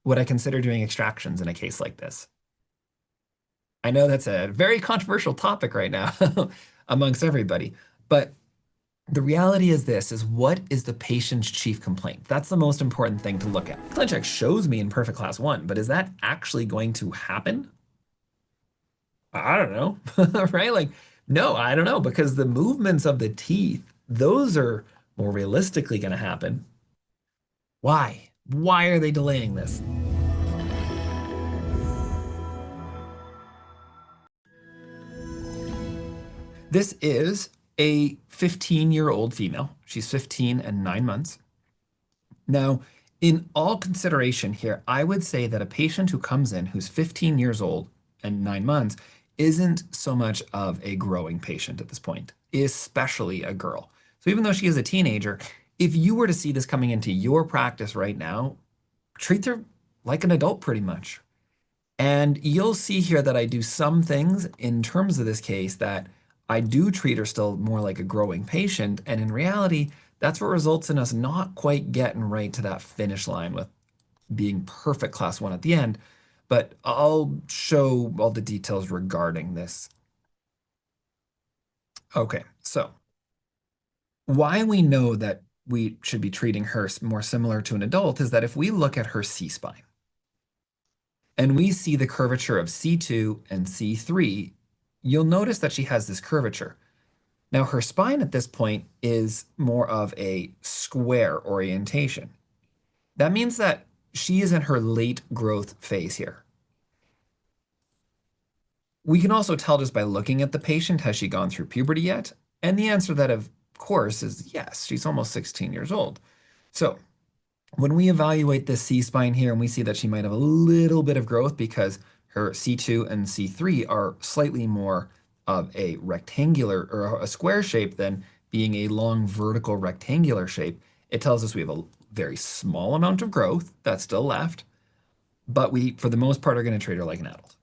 Would I consider doing extractions in a case like this? I know that's a very controversial topic right now amongst everybody, but the reality is this, is what is the patient's chief complaint? That's the most important thing to look at. ClinCheck shows me in perfect class 1, but is that actually going to happen? I don't know, right? Like, no, I don't know, because the movements of the teeth, those are more realistically going to happen. Why? Why are they delaying this? This is a 15-year-old female. She's 15 and 9 months. Now, in all consideration here, I would say that a patient who comes in who's 15 years old and 9 months isn't so much of a growing patient at this point, especially a girl. So even though she is a teenager, if you were to see this coming into your practice right now, treat her like an adult pretty much. And you'll see here that I do some things in terms of this case that I do treat her still more like a growing patient. And in reality, that's what results in us not quite getting right to that finish line with being perfect class 1 at the end. But I'll show all the details regarding this. Okay, so why we know that we should be treating her more similar to an adult is that if we look at her C-spine, and we see the curvature of C2 and C3, you'll notice that she has this curvature. Now, her spine at this point is more of a square orientation. That means that she is in her late growth phase here. We can also tell just by looking at the patient, has she gone through puberty yet? And the answer that, of course, is yes, she's almost 16 years old. So when we evaluate this C-spine here and we see that she might have a little bit of growth because her C2 and C3 are slightly more of a rectangular or a square shape than being a long vertical rectangular shape, it tells us we have a very small amount of growth that's still left, but we, for the most part, are going to treat her like an adult.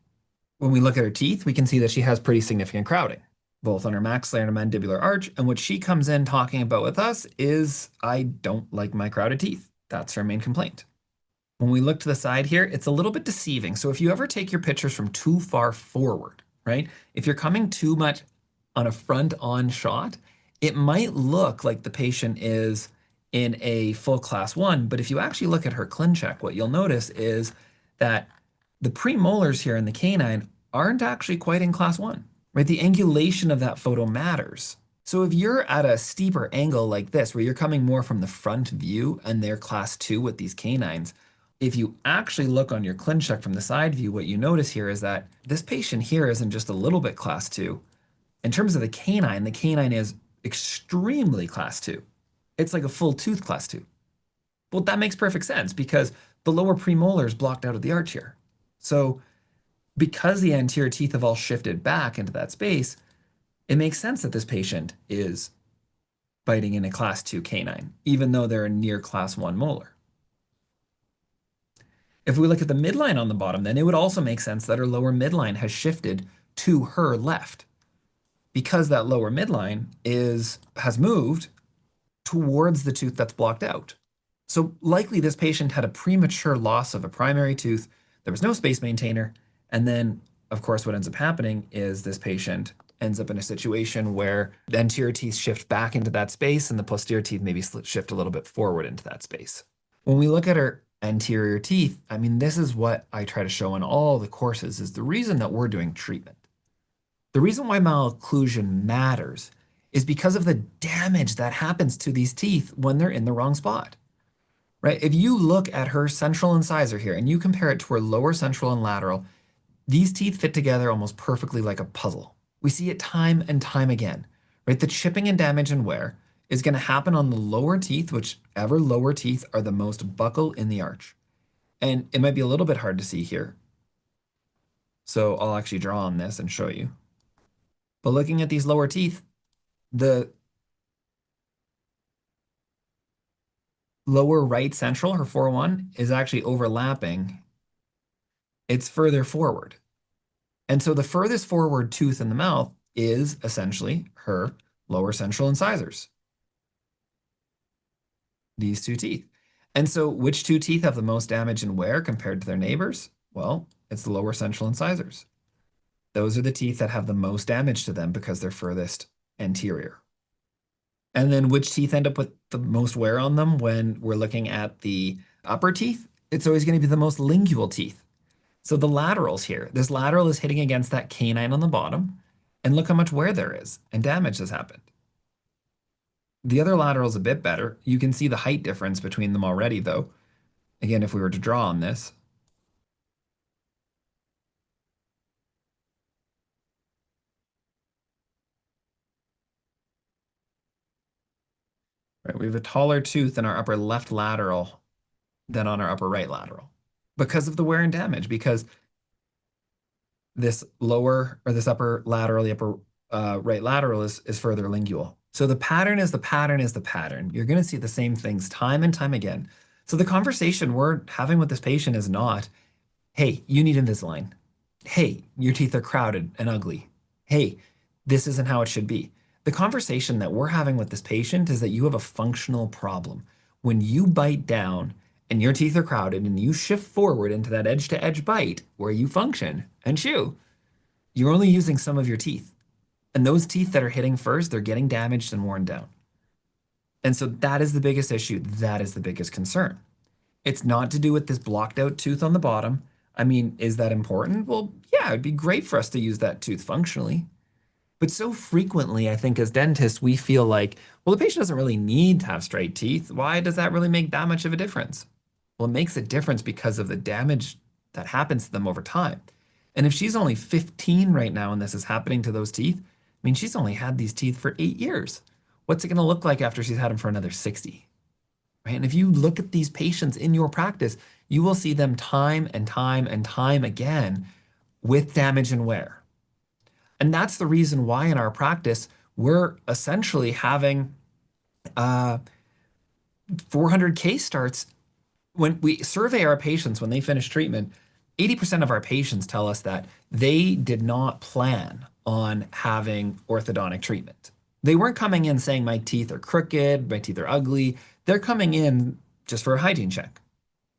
When we look at her teeth, we can see that she has pretty significant crowding, both on her maxillary and mandibular arch. And what she comes in talking about with us is, I don't like my crowded teeth. That's her main complaint. When we look to the side here, it's a little bit deceiving. So if you ever take your pictures from too far forward, right? If you're coming too much on a front-on shot, it might look like the patient is in a full class 1, but if you actually look at her ClinCheck, what you'll notice is that the premolars here in the canine aren't actually quite in class 1, right? The angulation of that photo matters. So if you're at a steeper angle like this, where you're coming more from the front view and they're class 2 with these canines, if you actually look on your ClinCheck from the side view, what you notice here is that this patient here isn't just a little bit class 2. In terms of the canine is extremely class 2. It's like a full tooth class 2. Well, that makes perfect sense because the lower premolar is blocked out of the arch here. So because the anterior teeth have all shifted back into that space, it makes sense that this patient is biting in a class 2 canine, even though they're a near class 1 molar. If we look at the midline on the bottom, then it would also make sense that her lower midline has shifted to her left because that lower midline has moved towards the tooth that's blocked out. So likely this patient had a premature loss of a primary tooth. There was no space maintainer. And then, of course, what ends up happening is this patient ends up in a situation where the anterior teeth shift back into that space and the posterior teeth maybe shift a little bit forward into that space. When we look at her anterior teeth, I mean, this is what I try to show in all the courses is the reason that we're doing treatment. The reason why malocclusion matters is because of the damage that happens to these teeth when they're in the wrong spot, right? If you look at her central incisor here and you compare it to her lower central and lateral, these teeth fit together almost perfectly like a puzzle. We see it time and time again, right? The chipping and damage and wear is going to happen on the lower teeth, whichever lower teeth are the most buccal in the arch. And it might be a little bit hard to see here. So I'll actually draw on this and show you. But looking at these lower teeth, the lower right central, her 4-1, is actually overlapping. It's further forward. And so the furthest forward tooth in the mouth is essentially her lower central incisors, these two teeth. And so, which two teeth have the most damage and wear compared to their neighbors? Well, it's the lower central incisors. Those are the teeth that have the most damage to them because they're furthest anterior. And then which teeth end up with the most wear on them when we're looking at the upper teeth? It's always going to be the most lingual teeth. So the laterals here, this lateral is hitting against that canine on the bottom, and look how much wear there is and damage has happened. The other lateral is a bit better. You can see the height difference between them already, though. Again, if we were to draw on this, right, we have a taller tooth in our upper left lateral than on our upper right lateral because of the wear and damage, because this lower or this upper lateral, the upper right lateral is further lingual. So the pattern is the pattern is the pattern. You're going to see the same things time and time again. So the conversation we're having with this patient is not, hey, you need Invisalign. Hey, your teeth are crowded and ugly. Hey, this isn't how it should be. The conversation that we're having with this patient is that you have a functional problem. When you bite down and your teeth are crowded and you shift forward into that edge to edge bite where you function and chew, you're only using some of your teeth. And those teeth that are hitting first, they're getting damaged and worn down. And so that is the biggest issue. That is the biggest concern. It's not to do with this blocked out tooth on the bottom. I mean, is that important? Well, yeah, it'd be great for us to use that tooth functionally. But so frequently, I think as dentists, we feel like, well, the patient doesn't really need to have straight teeth. Why does that really make that much of a difference? Well, it makes a difference because of the damage that happens to them over time. And if she's only 15 right now and this is happening to those teeth, I mean, she's only had these teeth for 8 years. What's it going to look like after she's had them for another 60? Right? And if you look at these patients in your practice, you will see them time and time and time again with damage and wear. And that's the reason why in our practice, we're essentially having 400 case starts. When we survey our patients when they finish treatment, 80% of our patients tell us that they did not plan on having orthodontic treatment. They weren't coming in saying, my teeth are crooked, my teeth are ugly. They're coming in just for a hygiene check,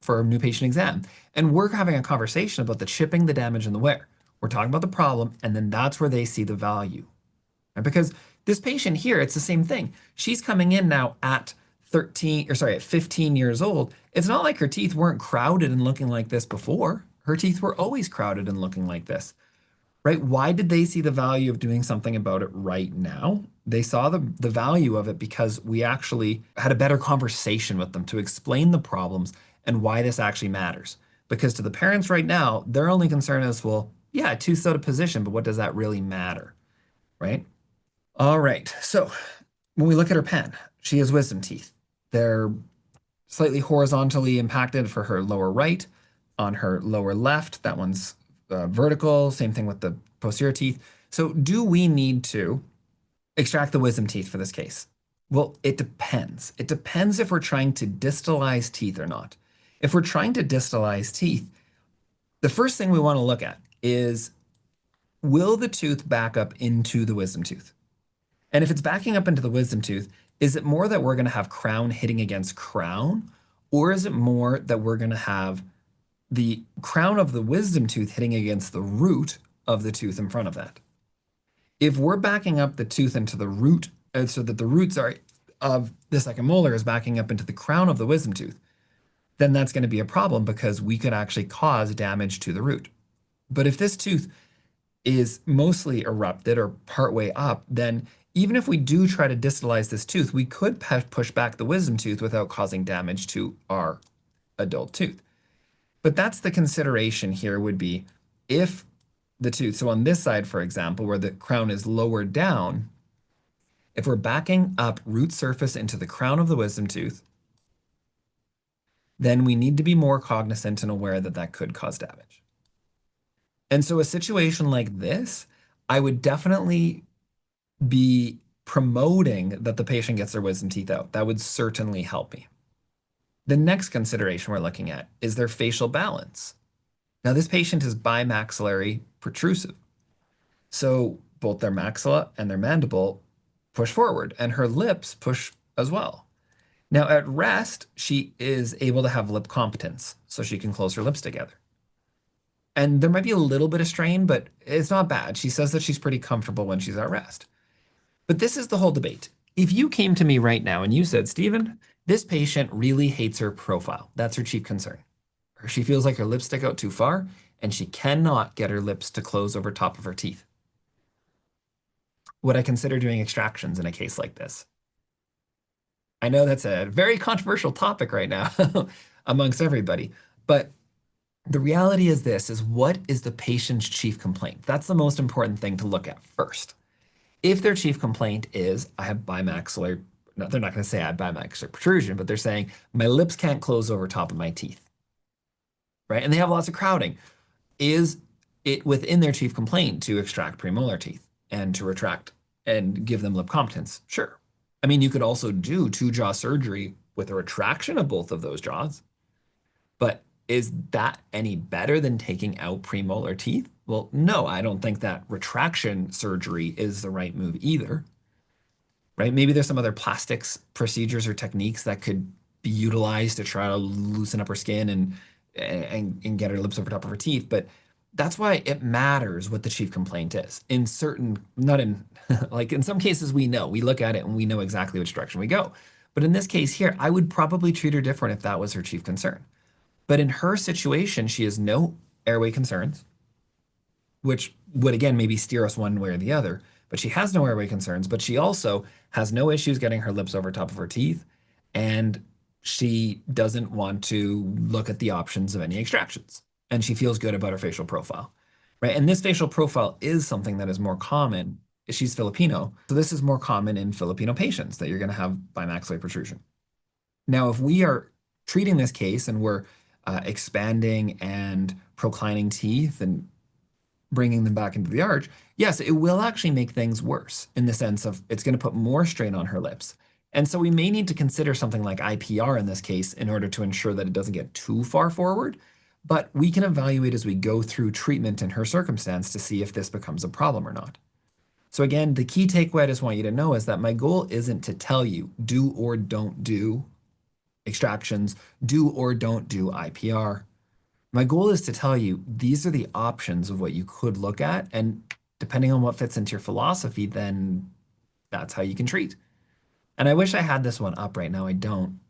for a new patient exam. And we're having a conversation about the chipping, the damage, and the wear. We're talking about the problem, and then that's where they see the value. Right? Because this patient here, it's the same thing. She's coming in now at 13, or sorry, at 15 years old. It's not like her teeth weren't crowded and looking like this before. Her teeth were always crowded and looking like this, right? Why did they see the value of doing something about it right now? They saw the value of it because we actually had a better conversation with them to explain the problems and why this actually matters. Because to the parents right now, their only concern is, well, yeah, tooth's out of position, but what does that really matter, right? All right. So when we look at her pen, she has wisdom teeth. They're slightly horizontally impacted for her lower right. On her lower left, that one's vertical. Same thing with the posterior teeth. So do we need to extract the wisdom teeth for this case? Well, it depends. It depends if we're trying to distalize teeth or not. If we're trying to distalize teeth, the first thing we want to look at is, will the tooth back up into the wisdom tooth? And if it's backing up into the wisdom tooth, is it more that we're going to have crown hitting against crown? Or is it more that we're going to have the crown of the wisdom tooth hitting against the root of the tooth in front of that? If we're backing up the tooth into the root, so that the root, sorry, of the second molar is backing up into the crown of the wisdom tooth, then that's going to be a problem because we could actually cause damage to the root. But if this tooth is mostly erupted or partway up, then even if we do try to distalize this tooth, we could push back the wisdom tooth without causing damage to our adult tooth. But that's the consideration here would be if the tooth, so on this side, for example, where the crown is lower down, if we're backing up root surface into the crown of the wisdom tooth, then we need to be more cognizant and aware that that could cause damage. And so a situation like this, I would definitely be promoting that the patient gets their wisdom teeth out. That would certainly help me. The next consideration we're looking at is their facial balance. Now, this patient is bimaxillary protrusive. So both their maxilla and their mandible push forward, and her lips push as well. Now, at rest, she is able to have lip competence, so she can close her lips together. And there might be a little bit of strain, but it's not bad. She says that she's pretty comfortable when she's at rest. But this is the whole debate. If you came to me right now and you said, Stephen, this patient really hates her profile, that's her chief concern. Or she feels like her lips stick out too far and she cannot get her lips to close over top of her teeth. Would I consider doing extractions in a case like this? I know that's a very controversial topic right now amongst everybody, but the reality is this is what is the patient's chief complaint? That's the most important thing to look at first. If their chief complaint is, I have bimaxillary, no, they're not going to say I have bimaxillary protrusion, but they're saying my lips can't close over top of my teeth, right? And they have lots of crowding. Is it within their chief complaint to extract premolar teeth and to retract and give them lip competence? Sure. I mean, you could also do two jaw surgery with a retraction of both of those jaws, but is that any better than taking out premolar teeth? Well, no, I don't think that retraction surgery is the right move either, right? Maybe there's some other plastics procedures or techniques that could be utilized to try to loosen up her skin and get her lips over top of her teeth. But that's why it matters what the chief complaint is. In certain, not in, like in some cases, we look at it and we know exactly which direction we go. But in this case here, I would probably treat her different if that was her chief concern. But in her situation, she has no airway concerns, which would again maybe steer us one way or the other. But she has no airway concerns, but she also has no issues getting her lips over top of her teeth. And she doesn't want to look at the options of any extractions. And she feels good about her facial profile, right? And this facial profile is something that is more common. She's Filipino. So this is more common in Filipino patients that you're going to have bimaxillary protrusion. Now, if we are treating this case and we're expanding and proclining teeth and bringing them back into the arch, yes, it will actually make things worse in the sense of it's going to put more strain on her lips. And so we may need to consider something like IPR in this case in order to ensure that it doesn't get too far forward. But we can evaluate as we go through treatment in her circumstance to see if this becomes a problem or not. So again, the key takeaway I just want you to know is that my goal isn't to tell you do or don't do extractions, do or don't do IPR. My goal is to tell you these are the options of what you could look at. And depending on what fits into your philosophy, then that's how you can treat. And I wish I had this one up right now. I don't.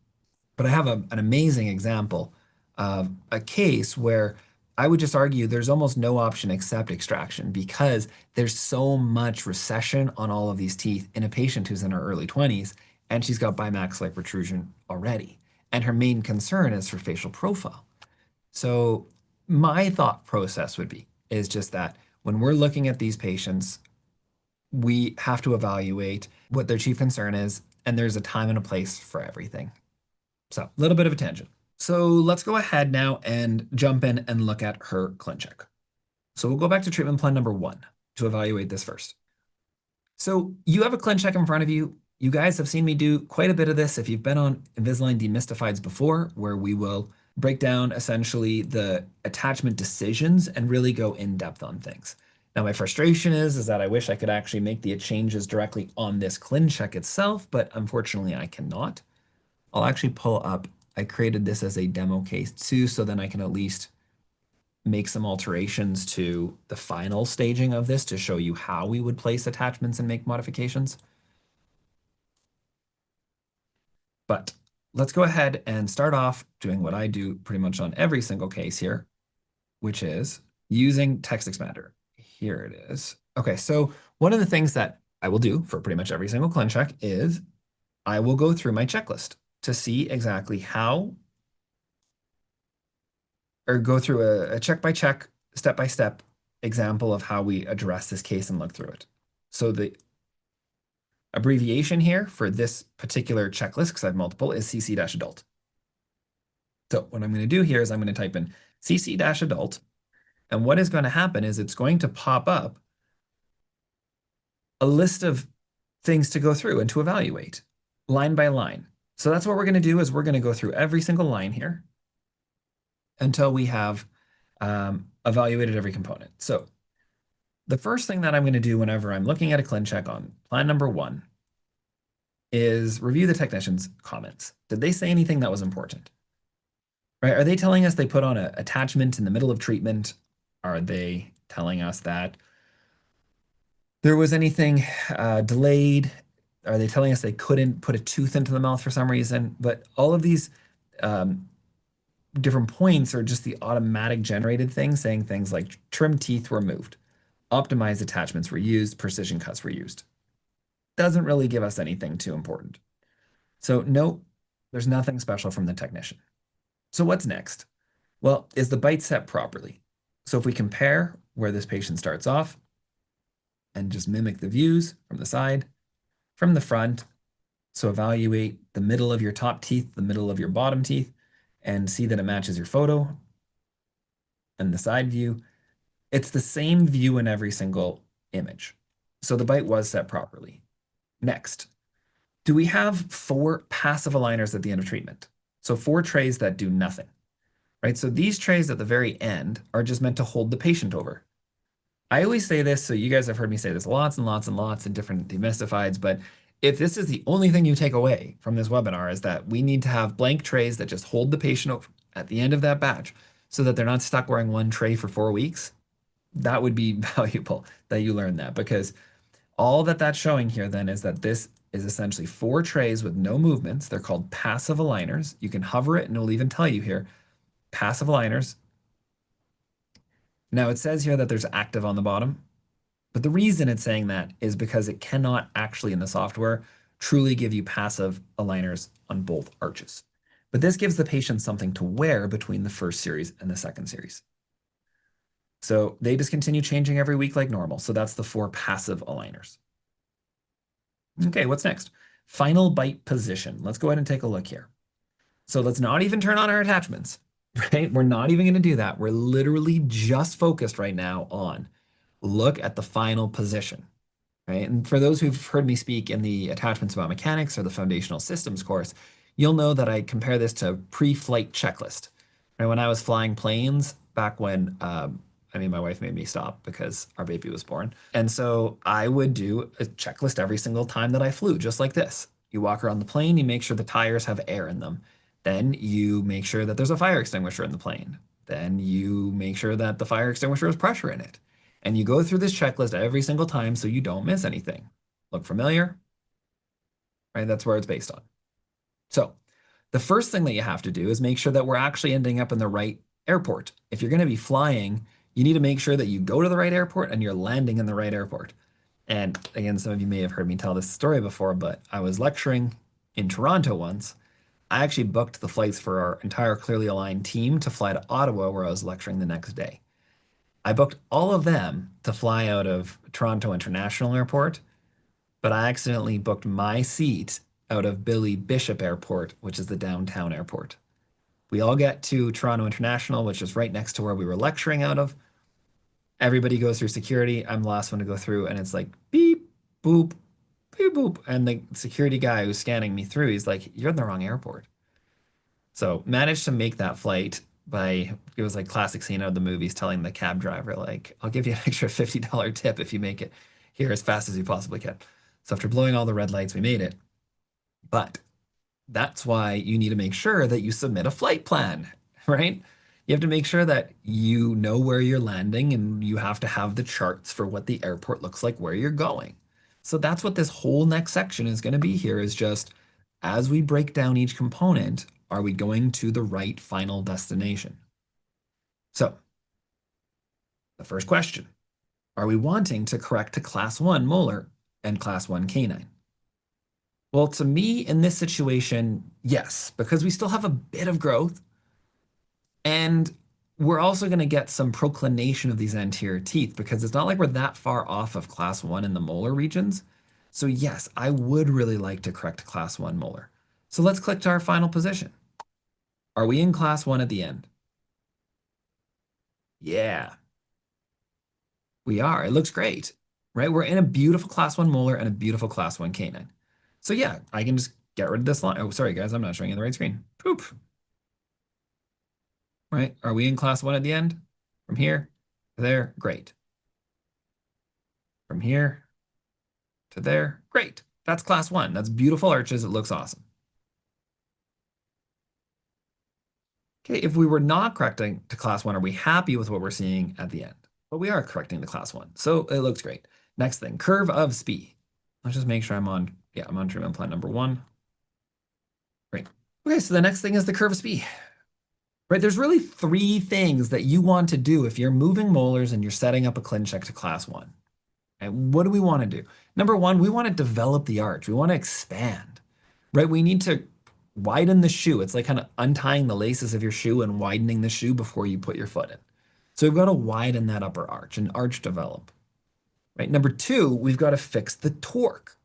But I have an amazing example of a case where I would just argue there's almost no option except extraction because there's so much recession on all of these teeth in a patient who's in her early 20s and she's got bimaxillary protrusion already. And her main concern is her facial profile. So my thought process would be is just that when we're looking at these patients, we have to evaluate what their chief concern is, and there's a time and a place for everything. So a little bit of a tangent. So let's go ahead now and jump in and look at her ClinCheck. So we'll go back to treatment plan number 1 to evaluate this first. So you have a ClinCheck in front of you. You guys have seen me do quite a bit of this if you've been on Invisalign Demystifieds before, where we will break down essentially the attachment decisions and really go in depth on things. Now, my frustration is that I wish I could actually make the changes directly on this ClinCheck itself, but unfortunately I cannot. I'll actually pull up, I created this as a demo case too, so then I can at least make some alterations to the final staging of this to show you how we would place attachments and make modifications. But let's go ahead and start off doing what I do pretty much on every single case here, which is using text expander. Here it is. Okay, so one of the things that I will do for pretty much every single ClinCheck is I will go through my checklist to see exactly how, or go through a check by check, step by step example of how we address this case and look through it. So the abbreviation here for this particular checklist, because I have multiple, is CC-adult. So what I'm going to do here is I'm going to type in CC-adult, and what is going to happen is it's going to pop up a list of things to go through and to evaluate line by line. So that's what we're going to do is we're going to go through every single line here until we have evaluated every component. So the first thing that I'm going to do whenever I'm looking at a ClinCheck on plan number 1 is review the technician's comments. Did they say anything that was important? Right? Are they telling us they put on an attachment in the middle of treatment? Are they telling us that there was anything delayed? Are they telling us they couldn't put a tooth into the mouth for some reason? But all of these um, different points are just the automatic generated things saying things like trim teeth were moved, optimized attachments were used, precision cuts were used. Doesn't really give us anything too important. So no, there's nothing special from the technician. So what's next? Well, is the bite set properly? So if we compare where this patient starts off and just mimic the views from the side, from the front, so evaluate the middle of your top teeth, the middle of your bottom teeth, and see that it matches your photo and the side view. It's the same view in every single image. So the bite was set properly. Next, do we have 4 passive aligners at the end of treatment? So 4 trays that do nothing, right? So these trays at the very end are just meant to hold the patient over. I always say this, so you guys have heard me say this lots and lots and lots in different demystifieds, but if this is the only thing you take away from this webinar is that we need to have blank trays that just hold the patient over at the end of that batch so that they're not stuck wearing one tray for 4 weeks, that would be valuable that you learn that, because all that that's showing here then is that this is essentially 4 trays with no movements. They're called passive aligners. You can hover it and it'll even tell you here, passive aligners. Now it says here that there's active on the bottom, but the reason it's saying that is because it cannot actually in the software truly give you passive aligners on both arches. But this gives the patient something to wear between the first series and the second series. So they just continue changing every week like normal. So that's the 4 passive aligners. Okay, what's next? Final bite position. Let's go ahead and take a look here. So let's not even turn on our attachments, right? We're not even going to do that. We're literally just focused right now on look at the final position, right? And for those who've heard me speak in the Attachments About Mechanics or the Foundational Systems course, you'll know that I compare this to pre-flight checklist. Right? When I was flying planes back when, my wife made me stop because our baby was born. And so I would do a checklist every single time that I flew, just like this. You walk around the plane, you make sure the tires have air in them. Then you make sure that there's a fire extinguisher in the plane. Then you make sure that the fire extinguisher has pressure in it. And you go through this checklist every single time so you don't miss anything. Look familiar? Right? That's where it's based on. So the first thing that you have to do is make sure that we're actually ending up in the right airport. If you're going to be flying, you need to make sure that you go to the right airport and you're landing in the right airport. And again, some of you may have heard me tell this story before, but I was lecturing in Toronto once. I actually booked the flights for our entire Clearly Aligned team to fly to Ottawa, where I was lecturing the next day. I booked all of them to fly out of Toronto International Airport, but I accidentally booked my seat out of Billy Bishop Airport, which is the downtown airport. We all get to Toronto International, which is right next to where we were lecturing out of. Everybody goes through security. I'm the last one to go through, and it's like beep, boop, beep, boop. And the security guy who's scanning me through, he's like, "You're in the wrong airport." So managed to make that flight by, it was like classic scene out of the movies telling the cab driver, like, "I'll give you an extra $50 tip if you make it here as fast as you possibly can." So after blowing all the red lights, we made it. But that's why you need to make sure that you submit a flight plan, right? You have to make sure that you know where you're landing and you have to have the charts for what the airport looks like where you're going. So that's what this whole next section is going to be here, is just as we break down each component, are we going to the right final destination? So the first question, are we wanting to correct to class 1 molar and class 1 canine? Well, to me, in this situation, yes, because we still have a bit of growth. And we're also going to get some proclination of these anterior teeth because it's not like we're that far off of class 1 in the molar regions. So yes, I would really like to correct class 1 molar. So let's click to our final position. Are we in class 1 at the end? Yeah, we are. It looks great, right? We're in a beautiful class 1 molar and a beautiful class 1 canine. So yeah, I can just get rid of this line. Oh, sorry guys, I'm not showing you the right screen. Poop. Right? Are we in class 1 at the end? From here to there, great. From here to there, great. That's class one. That's beautiful arches. It looks awesome. Okay, if we were not correcting to class one, are we happy with what we're seeing at the end? But we are correcting to class one, so it looks great. Next thing, curve of Spee. Let's just make sure I'm on treatment plan number one. Great. Okay, so the next thing is the curve of Spee. Right, there's really three things that you want to do if you're moving molars and you're setting up a ClinCheck to class one. And what do we want to do? Number one, we want to develop the arch. We want to expand, right? We need to widen the shoe. It's like kind of untying the laces of your shoe and widening the shoe before you put your foot in. So we've got to widen that upper arch and arch develop, right? Number two, we've got to fix the torque,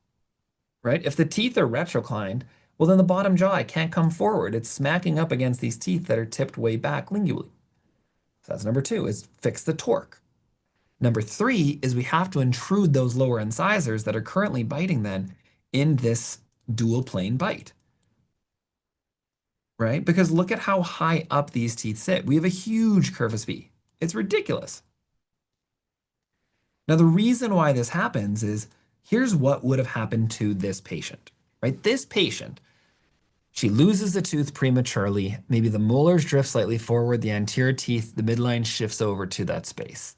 right? If the teeth are retroclined, well, then the bottom jaw can't come forward. It's smacking up against these teeth that are tipped way back lingually. So that's number two, is fix the torque. Number three is we have to intrude those lower incisors that are currently biting then in this dual plane bite, right? Because look at how high up these teeth sit. We have a huge curve of Spee. It's ridiculous. Now, the reason why this happens is here's what would have happened to this patient, right? This patient, she loses a tooth prematurely. Maybe the molars drift slightly forward, the anterior teeth, the midline shifts over to that space.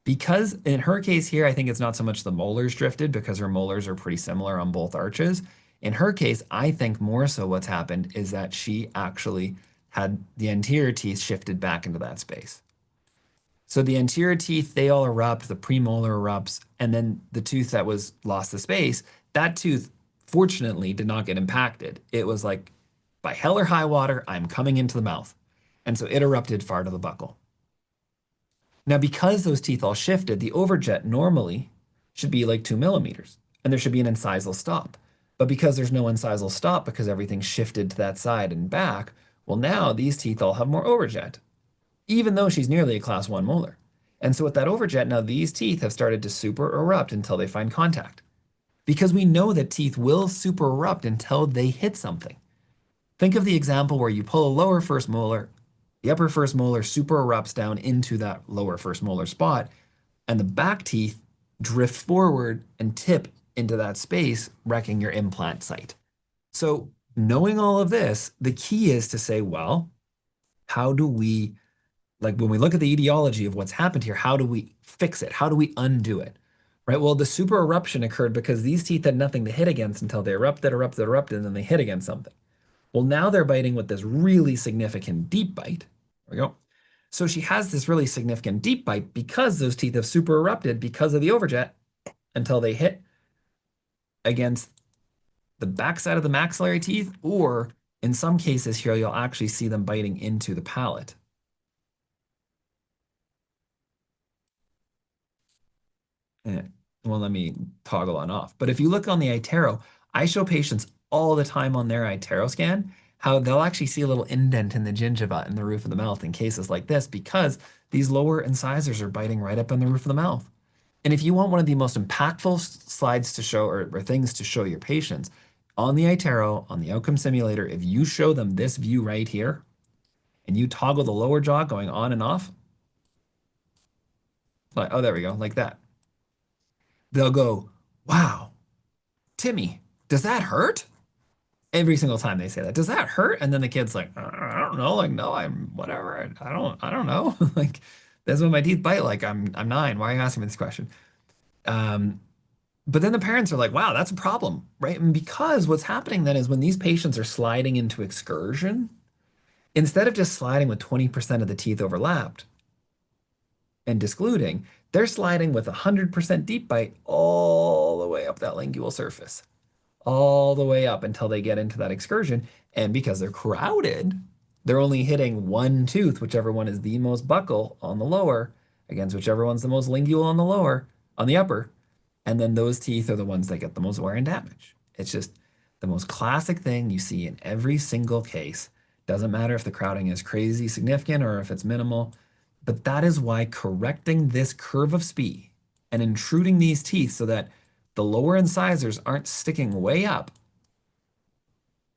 Because in her case here, I think it's not so much the molars drifted because her molars are pretty similar on both arches. In her case, I think more so what's happened is that she actually had the anterior teeth shifted back into that space. So the anterior teeth, they all erupt, the premolar erupts, and then the tooth that was lost the space, that tooth fortunately did not get impacted. It was like, by hell or high water, I'm coming into the mouth. And so it erupted far to the buccal. Now, because those teeth all shifted, the overjet normally should be like 2 millimeters, and there should be an incisal stop. But because there's no incisal stop, because everything shifted to that side and back, well, now these teeth all have more overjet, even though she's nearly a class one molar. And so with that overjet, now these teeth have started to super erupt until they find contact. Because we know that teeth will super erupt until they hit something. Think of the example where you pull a lower first molar, the upper first molar super erupts down into that lower first molar spot, and the back teeth drift forward and tip into that space, wrecking your implant site. So, knowing all of this, the key is to say, well, how do we, like when we look at the etiology of what's happened here, how do we fix it? How do we undo it? Right? Well, the super eruption occurred because these teeth had nothing to hit against until they erupted, and then they hit against something. Well, now they're biting with this really significant deep bite. There we go. So she has this really significant deep bite because those teeth have super erupted because of the overjet until they hit against the backside of the maxillary teeth, or in some cases here, you'll actually see them biting into the palate. Eh, well, let me toggle on off. But if you look on the iTero, I show patients all the time on their iTero scan how they'll actually see a little indent in the gingiva in the roof of the mouth in cases like this because these lower incisors are biting right up on the roof of the mouth. And if you want one of the most impactful slides to show or things to show your patients on the iTero, on the outcome simulator, if you show them this view right here and you toggle the lower jaw going on and off, like, oh, there we go, like that. They'll go, wow, Timmy, does that hurt? Every single time they say that, does that hurt? And then the kid's like, I don't know, like, no, I'm whatever. I don't know. Like, that's what my teeth bite. Like, I'm 9. Why are you asking me this question? Um, but then the parents are like, wow, that's a problem, right? And because what's happening then is when these patients are sliding into excursion, instead of just sliding with 20% of the teeth overlapped and discluding, they're sliding with 100% deep bite all the way up that lingual surface, all the way up until they get into that excursion. And because they're crowded, they're only hitting one tooth, whichever one is the most buccal on the lower, against whichever one's the most lingual on the lower, on the upper. And then those teeth are the ones that get the most wear and damage. It's just the most classic thing you see in every single case. Doesn't matter if the crowding is crazy significant or if it's minimal, but that is why correcting this curve of Spee and intruding these teeth so that the lower incisors aren't sticking way up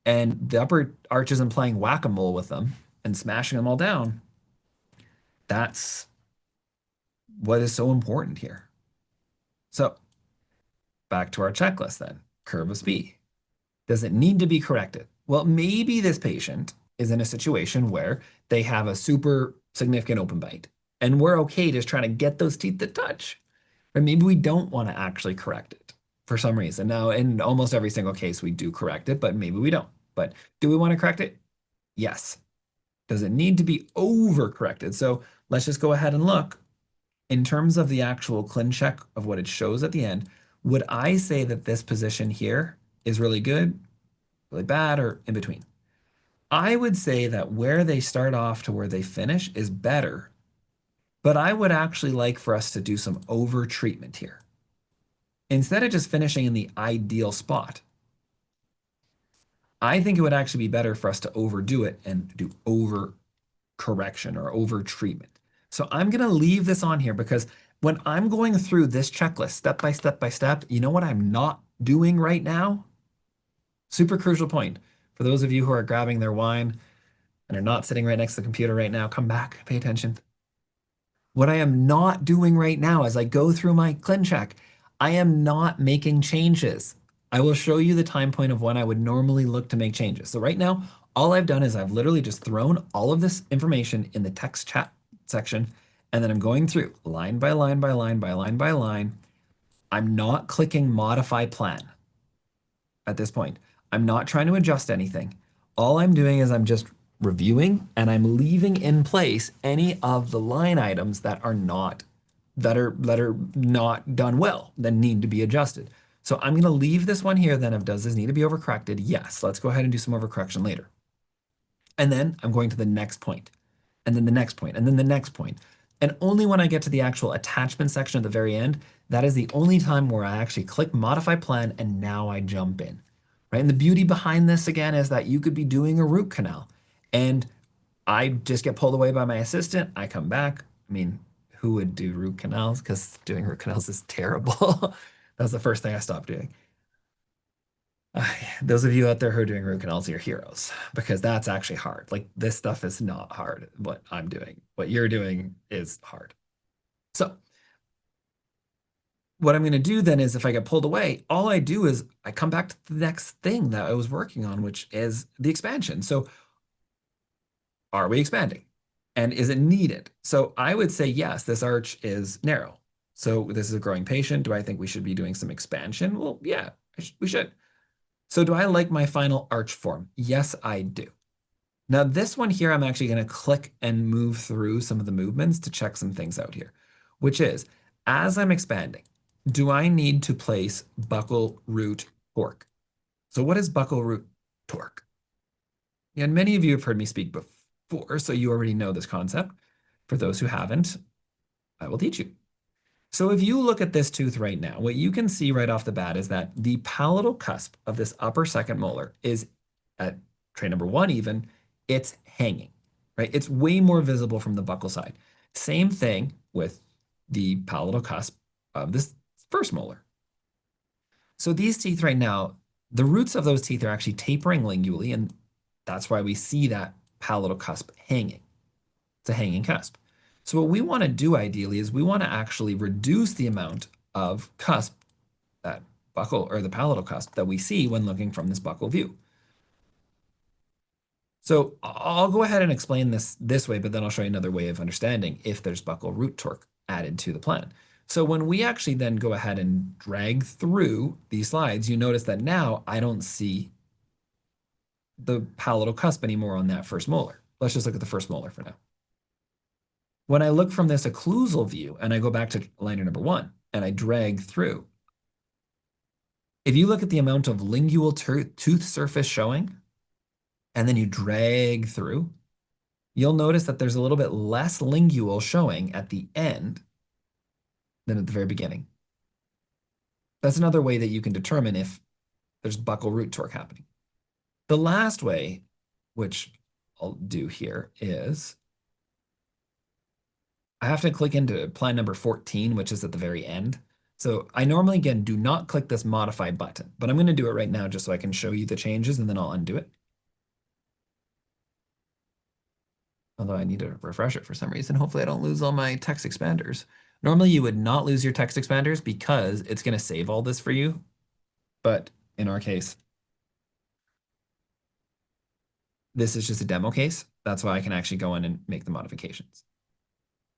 and the upper arch isn't playing whack-a-mole with them and smashing them all down, that's what is so important here. So back to our checklist then. curve of Spee. Does it need to be corrected? Well, maybe this patient is in a situation where they have a super significant open bite, and we're okay just trying to get those teeth to touch. Or maybe we don't want to actually correct it for some reason. Now, in almost every single case, we do correct it, but maybe we don't. But do we want to correct it? Yes. Does it need to be over-corrected? So let's just go ahead and look. In terms of the actual ClinCheck of what it shows at the end, would I say that this position here is really good, really bad, or in between? I would say that where they start off to where they finish is better, but I would actually like for us to do some over treatment here. Instead of just finishing in the ideal spot, I think it would actually be better for us to overdo it and do over correction or over treatment. So I'm going to leave this on here because when I'm going through this checklist step by step by step, you know what I'm not doing right now? Super crucial point. For those of you who are grabbing their wine and are not sitting right next to the computer right now, come back, pay attention. What I am not doing right now as I go through my ClinCheck, I am not making changes. I will show you the time point of when I would normally look to make changes. So right now, all I've done is I've literally just thrown all of this information in the text chat section, and then I'm going through line by line by line by line by line. I'm not clicking modify plan at this point. I'm not trying to adjust anything. All I'm doing is I'm just reviewing and I'm leaving in place any of the line items that are not done well, that need to be adjusted. So I'm going to leave this one here then of does this need to be overcorrected? Yes, let's go ahead and do some overcorrection later. And then I'm going to the next point, and then the next point, and then the next point. And only when I get to the actual attachment section at the very end, that is the only time where I actually click modify plan and now I jump in. Right? And the beauty behind this again is that you could be doing a root canal and I just get pulled away by my assistant. I come back. I mean, who would do root canals? Because doing root canals is terrible. That's the first thing I stopped doing. Those of you out there who are doing root canals, you're heroes because that's actually hard. Like this stuff is not hard. What I'm doing, what you're doing is hard. So what I'm going to do then is if I get pulled away, all I do is I come back to the next thing that I was working on, which is the expansion. So are we expanding? And is it needed? So I would say, yes, this arch is narrow. So this is a growing patient. Do I think we should be doing some expansion? Well, yeah, we should. So do I like my final arch form? Yes, I do. Now this one here, I'm actually going to click and move through some of the movements to check some things out here, which is as I'm expanding, do I need to place buccal root torque? So what is buccal root torque? And many of you have heard me speak before, so you already know this concept. For those who haven't, I will teach you. So if you look at this tooth right now, what you can see right off the bat is that the palatal cusp of this upper second molar is at tray number 1 even, it's hanging, right? It's way more visible from the buccal side. Same thing with the palatal cusp of this first molar. So these teeth right now, the roots of those teeth are actually tapering lingually, and that's why we see that palatal cusp hanging. It's a hanging cusp. So what we want to do ideally is we want to actually reduce the amount of cusp, that buccal or the palatal cusp that we see when looking from this buccal view. So I'll go ahead and explain this way, but then I'll show you another way of understanding if there's buccal root torque added to the plan. So when we actually then go ahead and drag through these slides, you notice that now I don't see the palatal cusp anymore on that first molar. Let's just look at the first molar for now. When I look from this occlusal view and I go back to liner number 1 and I drag through, if you look at the amount of lingual tooth surface showing, and then you drag through, you'll notice that there's a little bit less lingual showing at the end than at the very beginning. That's another way that you can determine if there's buccal root torque happening. The last way, which I'll do here, is I have to click into plan number 14, which is at the very end. So I normally, again, do not click this modify button, but I'm going to do it right now just so I can show you the changes and then I'll undo it. Although I need to refresh it for some reason. Hopefully I don't lose all my text expanders. Normally you would not lose your text expanders because it's going to save all this for you. But in our case, this is just a demo case. That's why I can actually go in and make the modifications.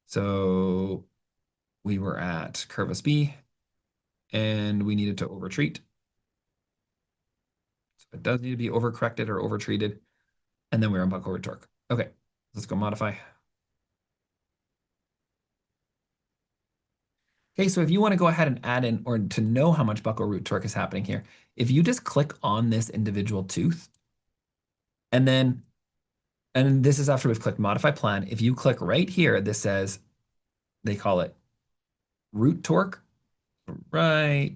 So we were at curve of Spee, and we needed to overtreat. So it does need to be overcorrected or overtreated. And then we're on buckle root torque. Okay, let's go modify. Okay, so if you want to go ahead and add in, or to know how much buccal root torque is happening here, if you just click on this individual tooth, and then, and this is after we've clicked modify plan, if you click right here, this says, they call it root torque, right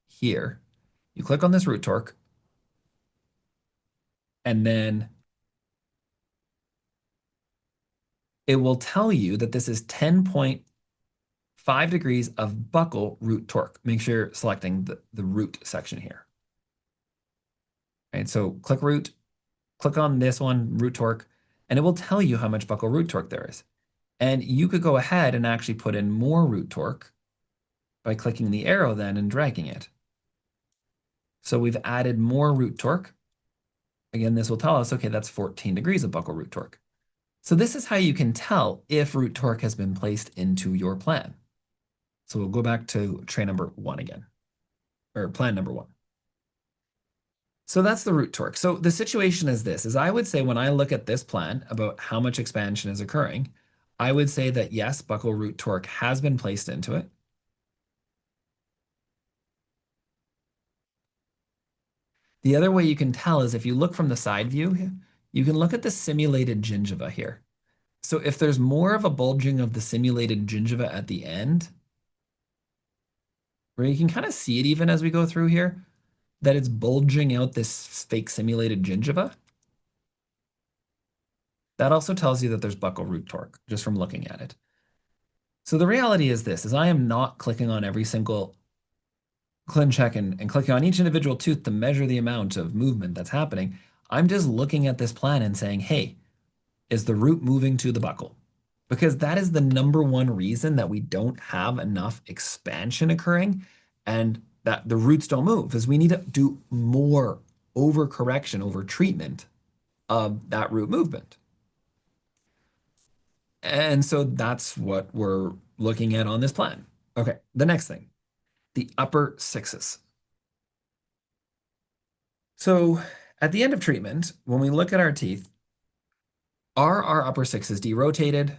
here. You click on this root torque, and then it will tell you that this is 10.5 degrees of buccal root torque. Make sure you're selecting the root section here. Right, so click root, click on this one, root torque, and it will tell you how much buccal root torque there is. And you could go ahead and actually put in more root torque by clicking the arrow then and dragging it. So we've added more root torque. Again, this will tell us, okay, that's 14 degrees of buccal root torque. So this is how you can tell if root torque has been placed into your plan. So we'll go back to tray number 1 again, or plan number 1. So that's the root torque. So the situation is this, is I would say when I look at this plan about how much expansion is occurring, I would say that yes, buccal root torque has been placed into it. The other way you can tell is if you look from the side view, you can look at the simulated gingiva here. So if there's more of a bulging of the simulated gingiva at the end, where you can kind of see it even as we go through here, that it's bulging out this fake simulated gingiva, that also tells you that there's buccal root torque just from looking at it. So the reality is this, is I am not clicking on every single ClinCheck and clicking on each individual tooth to measure the amount of movement that's happening. I'm just looking at this plan and saying, hey, is the root moving to the buccal? Because that is the number one reason that we don't have enough expansion occurring and that the roots don't move, is we need to do more overcorrection, over treatment of that root movement. And so that's what we're looking at on this plan. Okay, the next thing, the upper sixes. So at the end of treatment, when we look at our teeth, are our upper sixes derotated?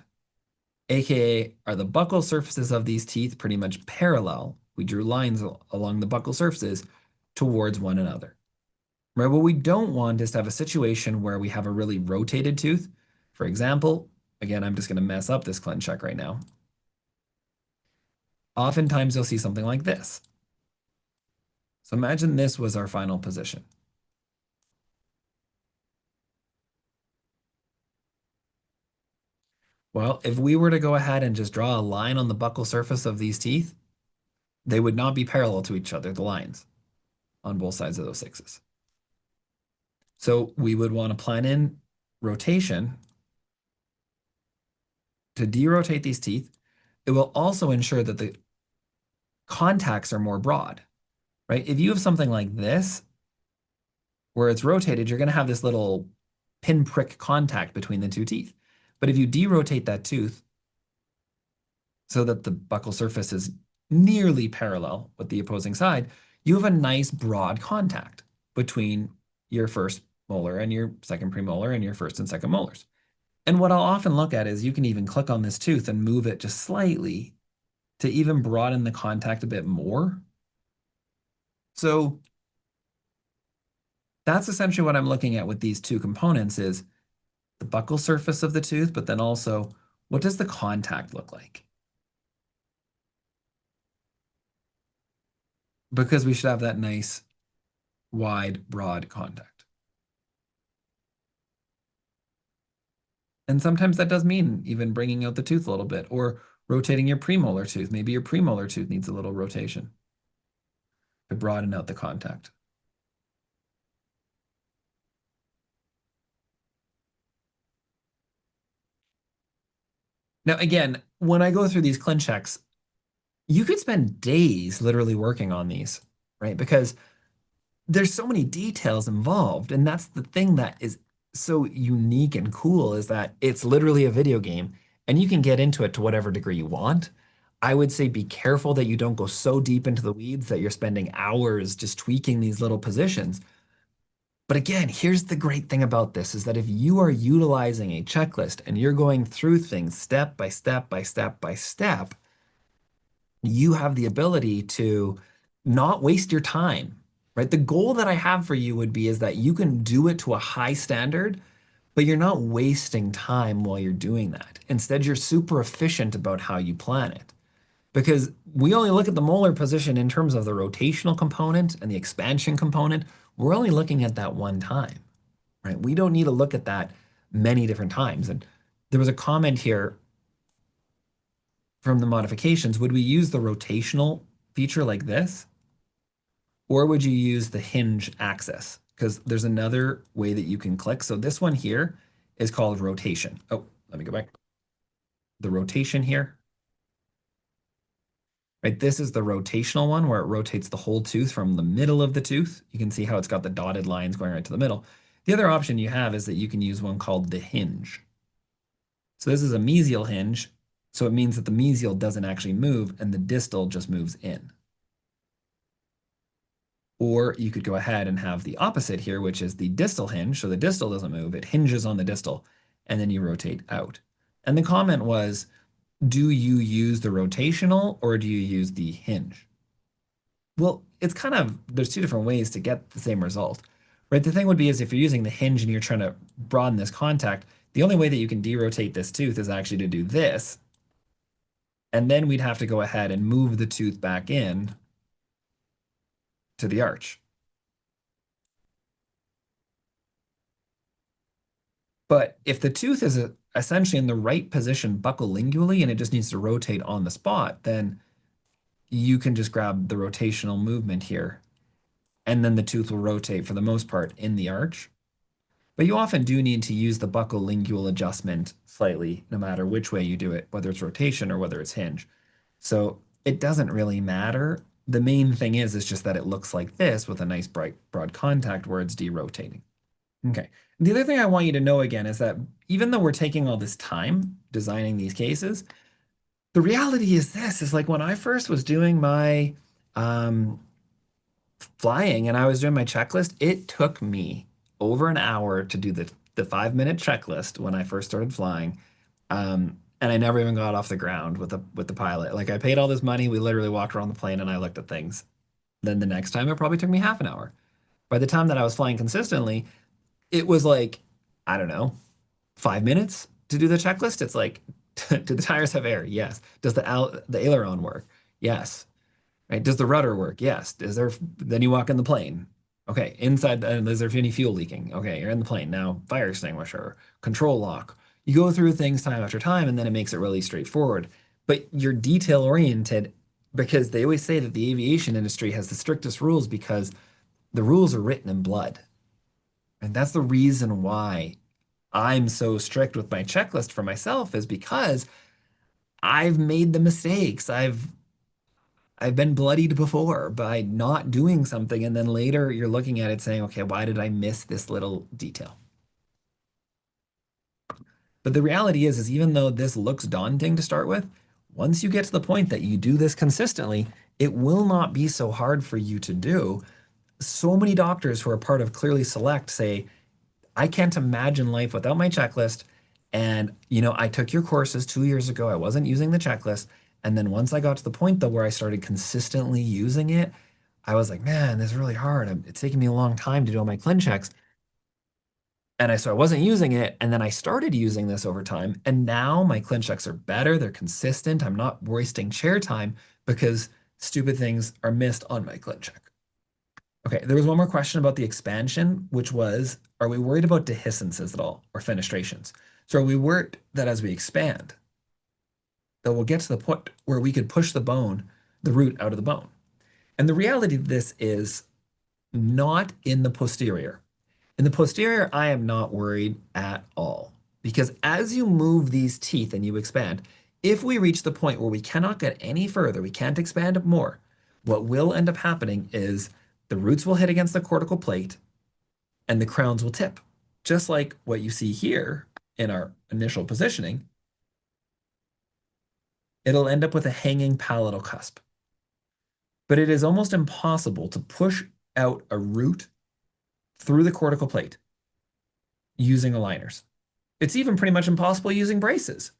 AKA, are the buccal surfaces of these teeth pretty much parallel? We drew lines along the buccal surfaces towards one another. Right, what we don't want is to have a situation where we have a really rotated tooth. For example, again, I'm just going to mess up this ClinCheck right now. Oftentimes you'll see something like this. So imagine this was our final position. Well, if we were to go ahead and just draw a line on the buccal surface of these teeth, they would not be parallel to each other, the lines on both sides of those sixes. So we would want to plan in rotation to derotate these teeth. It will also ensure that the contacts are more broad, right? If you have something like this, where it's rotated, you're going to have this little pinprick contact between the two teeth. But if you derotate that tooth so that the buccal surface is nearly parallel with the opposing side, you have a nice broad contact between your first molar and your second premolar and your first and second molars. And what I'll often look at is you can even click on this tooth and move it just slightly to even broaden the contact a bit more. So that's essentially what I'm looking at with these two components, is the buccal surface of the tooth, but then also what does the contact look like? Because we should have that nice, wide, broad contact. And sometimes that does mean even bringing out the tooth a little bit or rotating your premolar tooth. Maybe your premolar tooth needs a little rotation to broaden out the contact. Now, again, when I go through these ClinChecks, you could spend days literally working on these, right? Because there's so many details involved, and that's the thing that is so unique and cool is that it's literally a video game and you can get into it to whatever degree you want. I would say be careful that you don't go so deep into the weeds that you're spending hours just tweaking these little positions. But again, here's the great thing about this is that if you are utilizing a checklist and you're going through things step by step by step by step, you have the ability to not waste your time, right? The goal that I have for you would be is that you can do it to a high standard, but you're not wasting time while you're doing that. Instead, you're super efficient about how you plan it. Because we only look at the molar position in terms of the rotational component and the expansion component. We're only looking at that one time, right? We don't need to look at that many different times. And there was a comment here from the modifications. Would we use the rotational feature like this? Or would you use the hinge axis? Because there's another way that you can click. So this one here is called rotation. Oh, let me go back. The rotation here, right? This is the rotational one where it rotates the whole tooth from the middle of the tooth. You can see how it's got the dotted lines going right to the middle. The other option you have is that you can use one called the hinge. So this is a mesial hinge. So it means that the mesial doesn't actually move and the distal just moves in. Or you could go ahead and have the opposite here, which is the distal hinge. So the distal doesn't move, it hinges on the distal, and then you rotate out. And the comment was, do you use the rotational or do you use the hinge? Well, it's kind of, there's two different ways to get the same result, right? The thing would be is if you're using the hinge and you're trying to broaden this contact, the only way that you can derotate this tooth is actually to do this. And then we'd have to go ahead and move the tooth back in to the arch. But if the tooth is essentially in the right position buccolingually and it just needs to rotate on the spot, then you can just grab the rotational movement here, and then the tooth will rotate for the most part in the arch. But you often do need to use the buccolingual adjustment slightly, no matter which way you do it, whether it's rotation or whether it's hinge. So it doesn't really matter. The main thing is just that it looks like this with a nice bright broad contact where it's derotating. Okay. The other thing I want you to know again is that even though we're taking all this time designing these cases, the reality is this is like when I first was doing my flying and I was doing my checklist, it took me over an hour to do the 5 minute checklist when I first started flying. And I never even got off the ground with the pilot. Like I paid all this money, we literally walked around the plane and I looked at things. Then the next time it probably took me half an hour. By the time that I was flying consistently, it was like, I don't know, 5 minutes to do the checklist. It's like, do the tires have air? Yes. Does the aileron work? Yes. Right? Does the rudder work? Yes. Is there? Then you walk in the plane. Okay. Inside, is there any fuel leaking? Okay, you're in the plane now. Fire extinguisher, control lock. You go through things time after time, and then it makes it really straightforward. But you're detail oriented because they always say that the aviation industry has the strictest rules because the rules are written in blood. And that's the reason why I'm so strict with my checklist for myself is because I've made the mistakes. I've been bloodied before by not doing something, and then later you're looking at it saying, okay, why did I miss this little detail? But the reality is even though this looks daunting to start with, once you get to the point that you do this consistently, it will not be so hard for you to do. So many doctors who are part of Clearly Select say, I can't imagine life without my checklist. And, I took your courses 2 years ago. I wasn't using the checklist. And then once I got to the point, though, where I started consistently using it, I was like, man, this is really hard. It's taking me a long time to do all my ClinChecks. So I wasn't using it. And then I started using this over time. And now my ClinChecks are better. They're consistent. I'm not wasting chair time because stupid things are missed on my ClinCheck. Okay, there was one more question about the expansion, which was, are we worried about dehiscences at all or fenestrations? So are we worried that as we expand, that we'll get to the point where we could push the root out of the bone? And the reality of this is not in the posterior. In the posterior, I am not worried at all because as you move these teeth and you expand, if we reach the point where we cannot get any further, we can't expand more, what will end up happening is The roots will hit against the cortical plate and the crowns will tip. Just like what you see here in our initial positioning, it'll end up with a hanging palatal cusp. But it is almost impossible to push out a root through the cortical plate using aligners. It's even pretty much impossible using braces,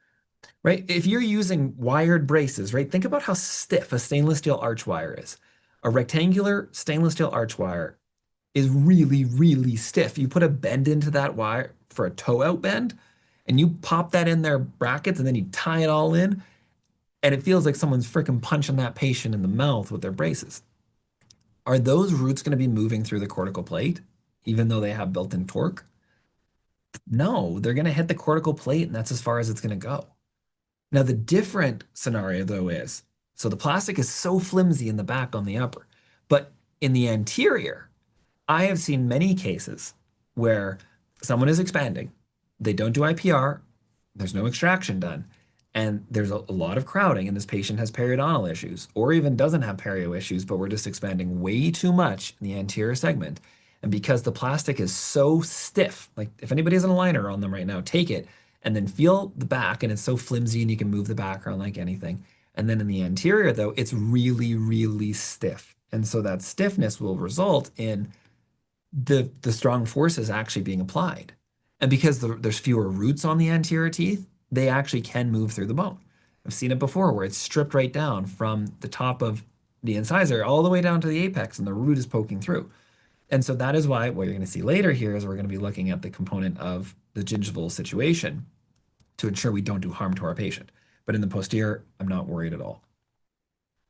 right? If you're using wired braces, right, think about how stiff a stainless steel arch wire is. A rectangular stainless steel arch wire is really, really stiff. You put a bend into that wire for a toe out bend, and you pop that in their brackets, and then you tie it all in, and it feels like someone's freaking punching that patient in the mouth with their braces. Are those roots going to be moving through the cortical plate, even though they have built-in torque? No, they're going to hit the cortical plate, and that's as far as it's going to go. Now, the different scenario, though, is so the plastic is so flimsy in the back on the upper, but in the anterior, I have seen many cases where someone is expanding, they don't do IPR, there's no extraction done, and there's a lot of crowding, and this patient has periodontal issues, or even doesn't have perio issues, but we're just expanding way too much in the anterior segment. And because the plastic is so stiff, like if anybody has an aligner on them right now, take it and then feel the back, and it's so flimsy and you can move the back around like anything. And then in the anterior, though, it's really, really stiff. And so that stiffness will result in the strong forces actually being applied. And because there's fewer roots on the anterior teeth, they actually can move through the bone. I've seen it before where it's stripped right down from the top of the incisor all the way down to the apex and the root is poking through. And so that is why what you're going to see later here is we're going to be looking at the component of the gingival situation to ensure we don't do harm to our patient. But in the posterior, I'm not worried at all.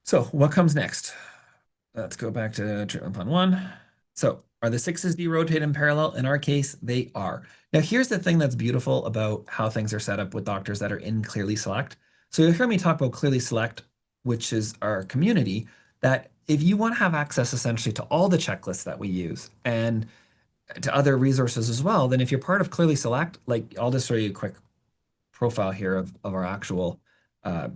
So what comes next? Let's go back to treatment plan 1. So are the 6s derotated in parallel? In our case, they are. Now, here's the thing that's beautiful about how things are set up with doctors that are in Clearly Select. So you'll hear me talk about Clearly Select, which is our community, that if you want to have access essentially to all the checklists that we use and to other resources as well, then if you're part of Clearly Select, like I'll just show you a quick profile here of our actual uh,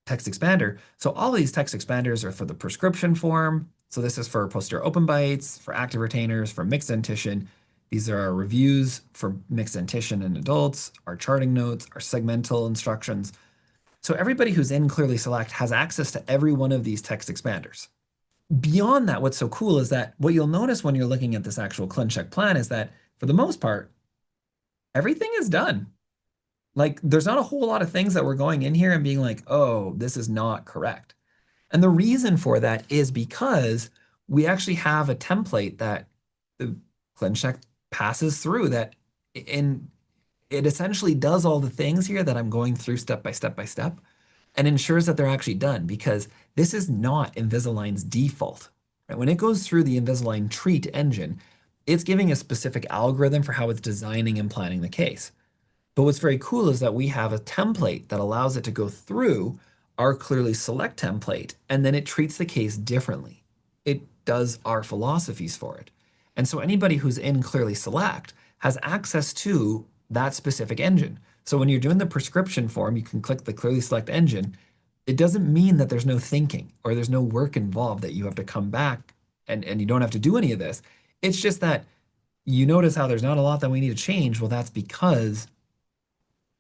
text expander. So all of these text expanders are for the prescription form. So this is for posterior open bites, for active retainers, for mixed dentition. These are our reviews for mixed dentition in adults, our charting notes, our segmental instructions. So everybody who's in Clearly Select has access to every one of these text expanders. Beyond that, what's so cool is that what you'll notice when you're looking at this actual ClinCheck plan is that for the most part, everything is done. Like there's not a whole lot of things that we're going in here and being like, oh, this is not correct. And the reason for that is because we actually have a template that the ClinCheck passes through that in it essentially does all the things here that I'm going through step by step by step and ensures that they're actually done because this is not Invisalign's default. Right? When it goes through the Invisalign treat engine, it's giving a specific algorithm for how it's designing and planning the case. But what's very cool is that we have a template that allows it to go through our Clearly Select template, and then it treats the case differently. It does our philosophies for it. And so anybody who's in Clearly Select has access to that specific engine. So when you're doing the prescription form, you can click the Clearly Select engine. It doesn't mean that there's no thinking or there's no work involved that you have to come back and you don't have to do any of this. It's just that you notice how there's not a lot that we need to change. Well, that's because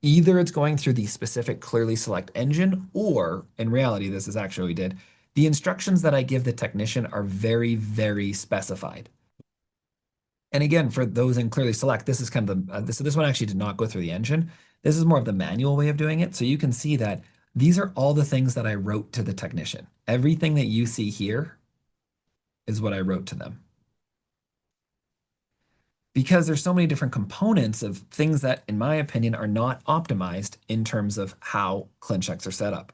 either it's going through the specific Clearly Select engine, or in reality, this is actually what we did. The instructions that I give the technician are very, very specified. And again, for those in Clearly Select, this is kind of the, this one actually did not go through the engine. This is more of the manual way of doing it. So you can see that these are all the things that I wrote to the technician. Everything that you see here is what I wrote to them. Because there's so many different components of things that, in my opinion, are not optimized in terms of how ClinChecks are set up.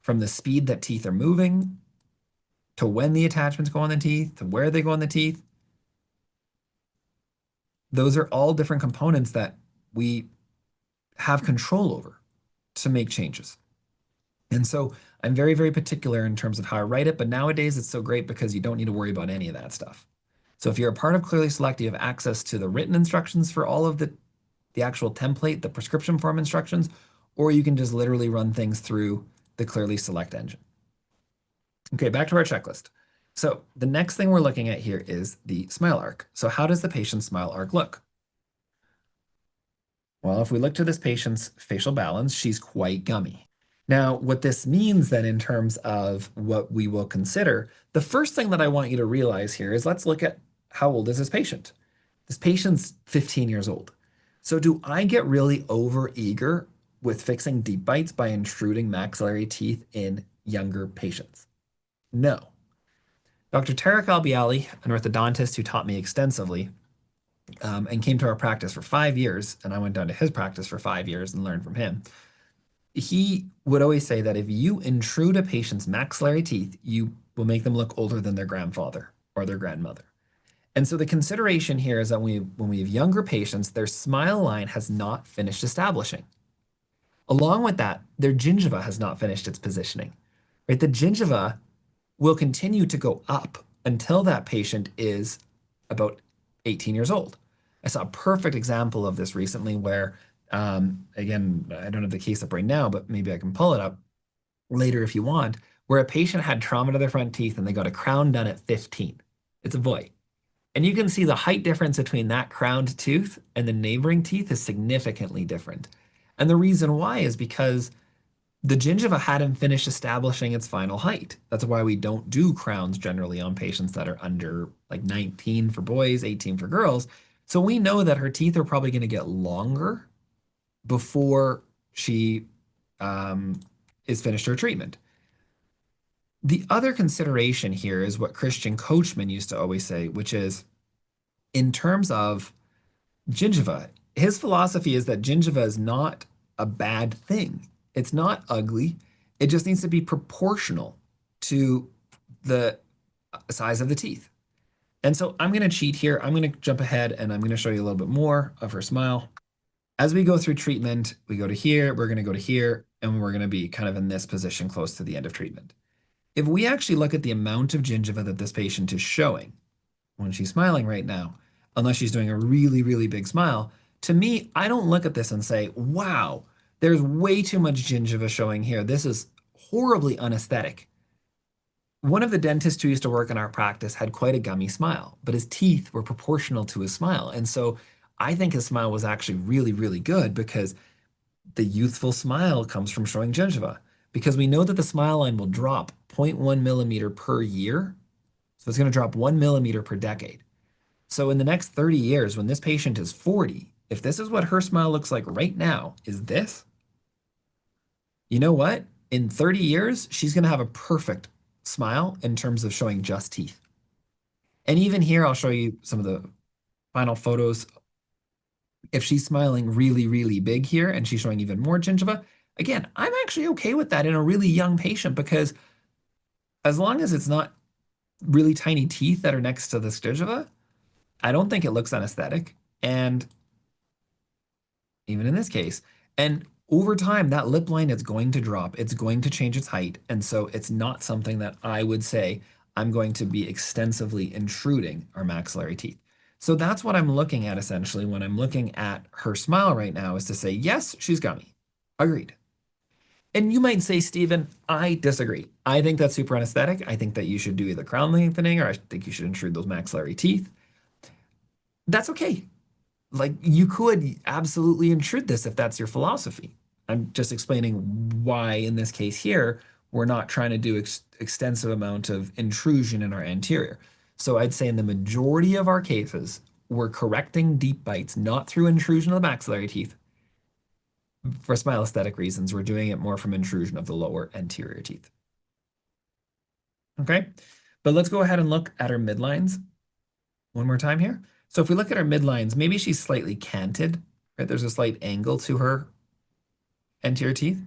From the speed that teeth are moving, to when the attachments go on the teeth, to where they go on the teeth. Those are all different components that we have control over to make changes. And so I'm very, very particular in terms of how I write it, but nowadays it's so great because you don't need to worry about any of that stuff. So if you're a part of Clearly Select, you have access to the written instructions for all of the actual template, the prescription form instructions, or you can just literally run things through the Clearly Select engine. Okay, back to our checklist. So the next thing we're looking at here is the smile arc. So how does the patient's smile arc look? Well, if we look to this patient's facial balance, she's quite gummy. Now, what this means then in terms of what we will consider, the first thing that I want you to realize here is let's look at how old is this patient? This patient's 15 years old. So do I get really over eager with fixing deep bites by intruding maxillary teeth in younger patients? No. Dr. Tarek Albiali, an orthodontist who taught me extensively, and came to our practice for 5 years, and I went down to his practice for 5 years and learned from him. He would always say that if you intrude a patient's maxillary teeth, you will make them look older than their grandfather or their grandmother. And so the consideration here is that when we have younger patients, their smile line has not finished establishing. Along with that, their gingiva has not finished its positioning. Right? The gingiva will continue to go up until that patient is about 18 years old. I saw a perfect example of this recently where, again, I don't have the case up right now, but maybe I can pull it up later if you want, where a patient had trauma to their front teeth and they got a crown done at 15. It's a boy. And you can see the height difference between that crowned tooth and the neighboring teeth is significantly different. And the reason why is because the gingiva hadn't finished establishing its final height. That's why we don't do crowns generally on patients that are under like 19 for boys, 18 for girls. So we know that her teeth are probably going to get longer before she is finished her treatment. The other consideration here is what Christian Coachman used to always say, which is in terms of gingiva, his philosophy is that gingiva is not a bad thing. It's not ugly. It just needs to be proportional to the size of the teeth. And so I'm going to cheat here. I'm going to jump ahead and I'm going to show you a little bit more of her smile. As we go through treatment, we go to here, we're going to go to here, and we're going to be kind of in this position close to the end of treatment. If we actually look at the amount of gingiva that this patient is showing when she's smiling right now, unless she's doing a really, really big smile, to me, I don't look at this and say, wow, there's way too much gingiva showing here. This is horribly unesthetic. One of the dentists who used to work in our practice had quite a gummy smile, but his teeth were proportional to his smile. And so I think his smile was actually really, really good because the youthful smile comes from showing gingiva. Because we know that the smile line will drop 0.1 millimeter per year. So it's going to drop 1 millimeter per decade. So in the next 30 years, when this patient is 40, if this is what her smile looks like right now, is this, you know what? In 30 years, she's going to have a perfect smile in terms of showing just teeth. And even here, I'll show you some of the final photos. If she's smiling really, really big here and she's showing even more gingiva, again, I'm actually okay with that in a really young patient because as long as it's not really tiny teeth that are next to this gingiva, I don't think it looks unesthetic. And even in this case, and over time, that lip line is going to drop. It's going to change its height. And so it's not something that I would say I'm going to be extensively intruding our maxillary teeth. So that's what I'm looking at essentially when I'm looking at her smile right now is to say, yes, she's gummy. Agreed. And you might say, Stephen, I disagree. I think that's super anesthetic. I think that you should do either crown lengthening or I think you should intrude those maxillary teeth. That's okay. Like you could absolutely intrude this if that's your philosophy. I'm just explaining why in this case here, we're not trying to do extensive amount of intrusion in our anterior. So I'd say in the majority of our cases, we're correcting deep bites, not through intrusion of the maxillary teeth. For smile aesthetic reasons, we're doing it more from intrusion of the lower anterior teeth. Okay, but let's go ahead and look at our midlines one more time here. So if we look at our midlines, maybe she's slightly canted, right? There's a slight angle to her anterior teeth.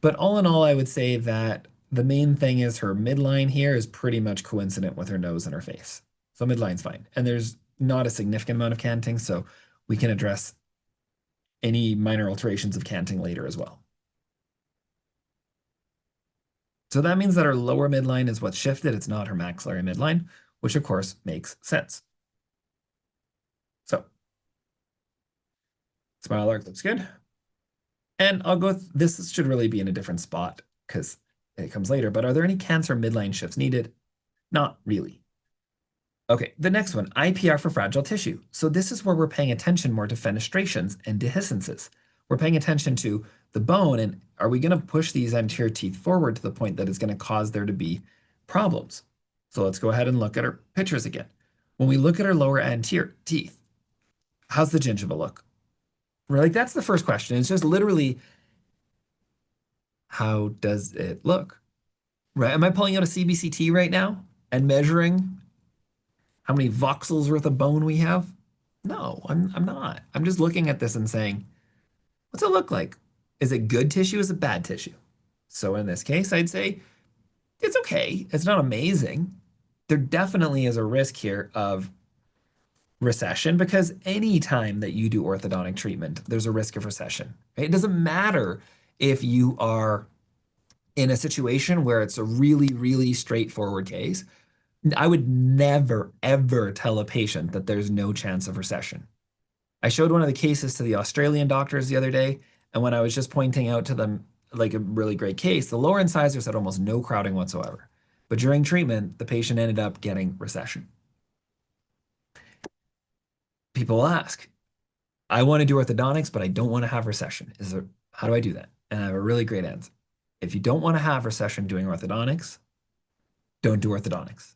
But all in all, I would say that the main thing is her midline here is pretty much coincident with her nose and her face. So midline's fine. And there's not a significant amount of canting, so we can address any minor alterations of canting later as well. So that means that our lower midline is what's shifted. It's not her maxillary midline, which of course makes sense. So smile arc looks good. And I'll go, this should really be in a different spot because it comes later, but are there any cancer midline shifts needed? Not really. Okay, the next one, IPR for fragile tissue. So this is where we're paying attention more to fenestrations and dehiscences. We're paying attention to the bone and are we going to push these anterior teeth forward to the point that it's going to cause there to be problems? So let's go ahead and look at our pictures again. When we look at our lower anterior teeth, how's the gingiva look? We're like, that's the first question. It's just literally, how does it look? Right? Am I pulling out a CBCT right now and measuring how many voxels worth of bone we have? No, I'm not. I'm just looking at this and saying, what's it look like? Is it good tissue? Is it bad tissue? So in this case, I'd say it's okay. It's not amazing. There definitely is a risk here of recession because any time that you do orthodontic treatment, there's a risk of recession. Right? It doesn't matter if you are in a situation where it's a really, really straightforward case. I would never, ever tell a patient that there's no chance of recession. I showed one of the cases to the Australian doctors the other day, and when I was just pointing out to them like a really great case, the lower incisors had almost no crowding whatsoever. But during treatment, the patient ended up getting recession. People will ask, I want to do orthodontics, but I don't want to have recession. How do I do that? And I have a really great answer. If you don't want to have recession doing orthodontics, don't do orthodontics.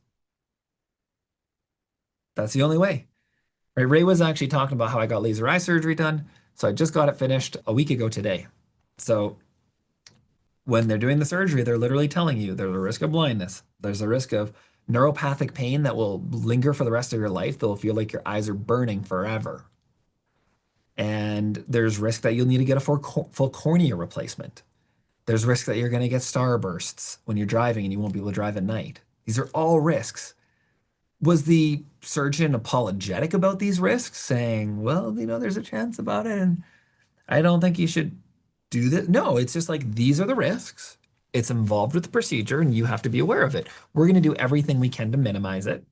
That's the only way. Right? Ray was actually talking about how I got laser eye surgery done. So I just got it finished a week ago today. So when they're doing the surgery, they're literally telling you there's a risk of blindness. There's a risk of neuropathic pain that will linger for the rest of your life. They'll feel like your eyes are burning forever. And there's risk that you'll need to get a full cornea replacement. There's risk that you're going to get starbursts when you're driving and you won't be able to drive at night. These are all risks. Was the surgeon apologetic about these risks, saying, well, there's a chance about it, and I don't think you should do this? No, it's just like these are the risks. It's involved with the procedure, and you have to be aware of it. We're going to do everything we can to minimize it.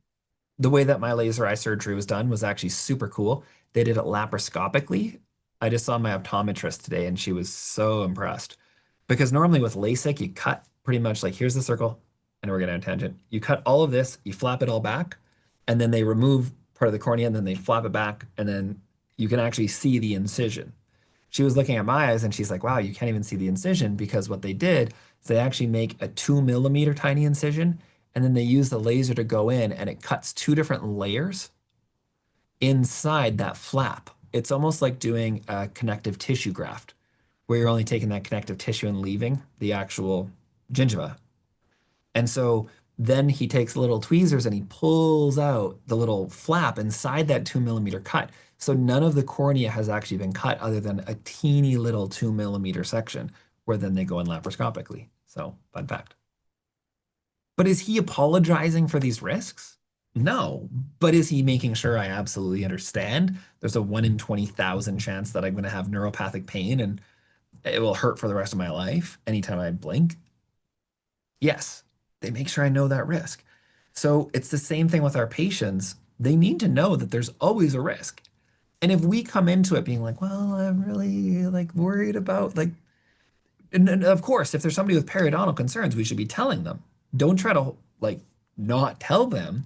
The way that my laser eye surgery was done was actually super cool. They did it laparoscopically. I just saw my optometrist today, and she was so impressed. Because normally with LASIK, you cut pretty much like here's the circle, and we're going to tangent. You cut all of this, you flap it all back, and then they remove part of the cornea, and then they flap it back, and then you can actually see the incision. She was looking at my eyes, and she's like, wow, you can't even see the incision because what they did is they actually make a 2 millimeter tiny incision, and then they use the laser to go in, and it cuts two different layers inside that flap. It's almost like doing a connective tissue graft where you're only taking that connective tissue and leaving the actual gingiva. And so then he takes little tweezers and he pulls out the little flap inside that 2 millimeter cut. So none of the cornea has actually been cut other than a teeny little 2 millimeter section where then they go in laparoscopically. So fun fact. But is he apologizing for these risks? No. But is he making sure I absolutely understand? There's a 1 in 20,000 chance that I'm going to have neuropathic pain and it will hurt for the rest of my life anytime I blink. Yes, they make sure I know that risk. So it's the same thing with our patients. They need to know that there's always a risk. And if we come into it being like, well, I'm really like worried about like, and of course, if there's somebody with periodontal concerns, we should be telling them. Don't try to like not tell them.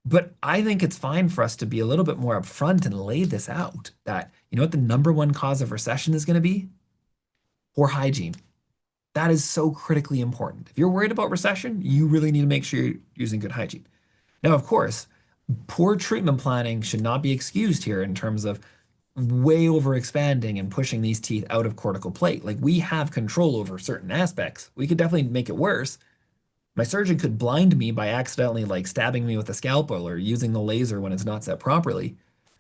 But I think it's fine for us to be a little bit more upfront and lay this out that, you know what the number one cause of recession is going to be? Poor hygiene. That is so critically important. If you're worried about recession, you really need to make sure you're using good hygiene. Now, of course, poor treatment planning should not be excused here in terms of way over expanding and pushing these teeth out of cortical plate. Like we have control over certain aspects. We could definitely make it worse. My surgeon could blind me by accidentally like stabbing me with a scalpel or using the laser when it's not set properly.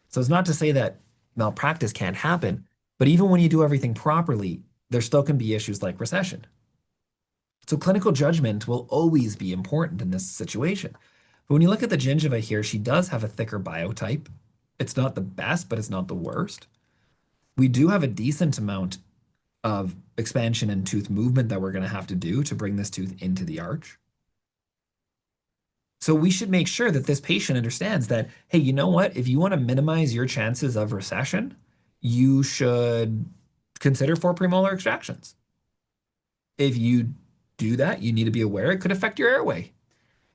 So it's not to say that malpractice can't happen, but even when you do everything properly, there still can be issues like recession. So clinical judgment will always be important in this situation. But when you look at the gingiva here, she does have a thicker biotype. It's not the best, but it's not the worst. We do have a decent amount of expansion and tooth movement that we're going to have to do to bring this tooth into the arch. So we should make sure that this patient understands that, hey, you know what? If you want to minimize your chances of recession, you should consider 4 premolar extractions. If you do that, you need to be aware it could affect your airway.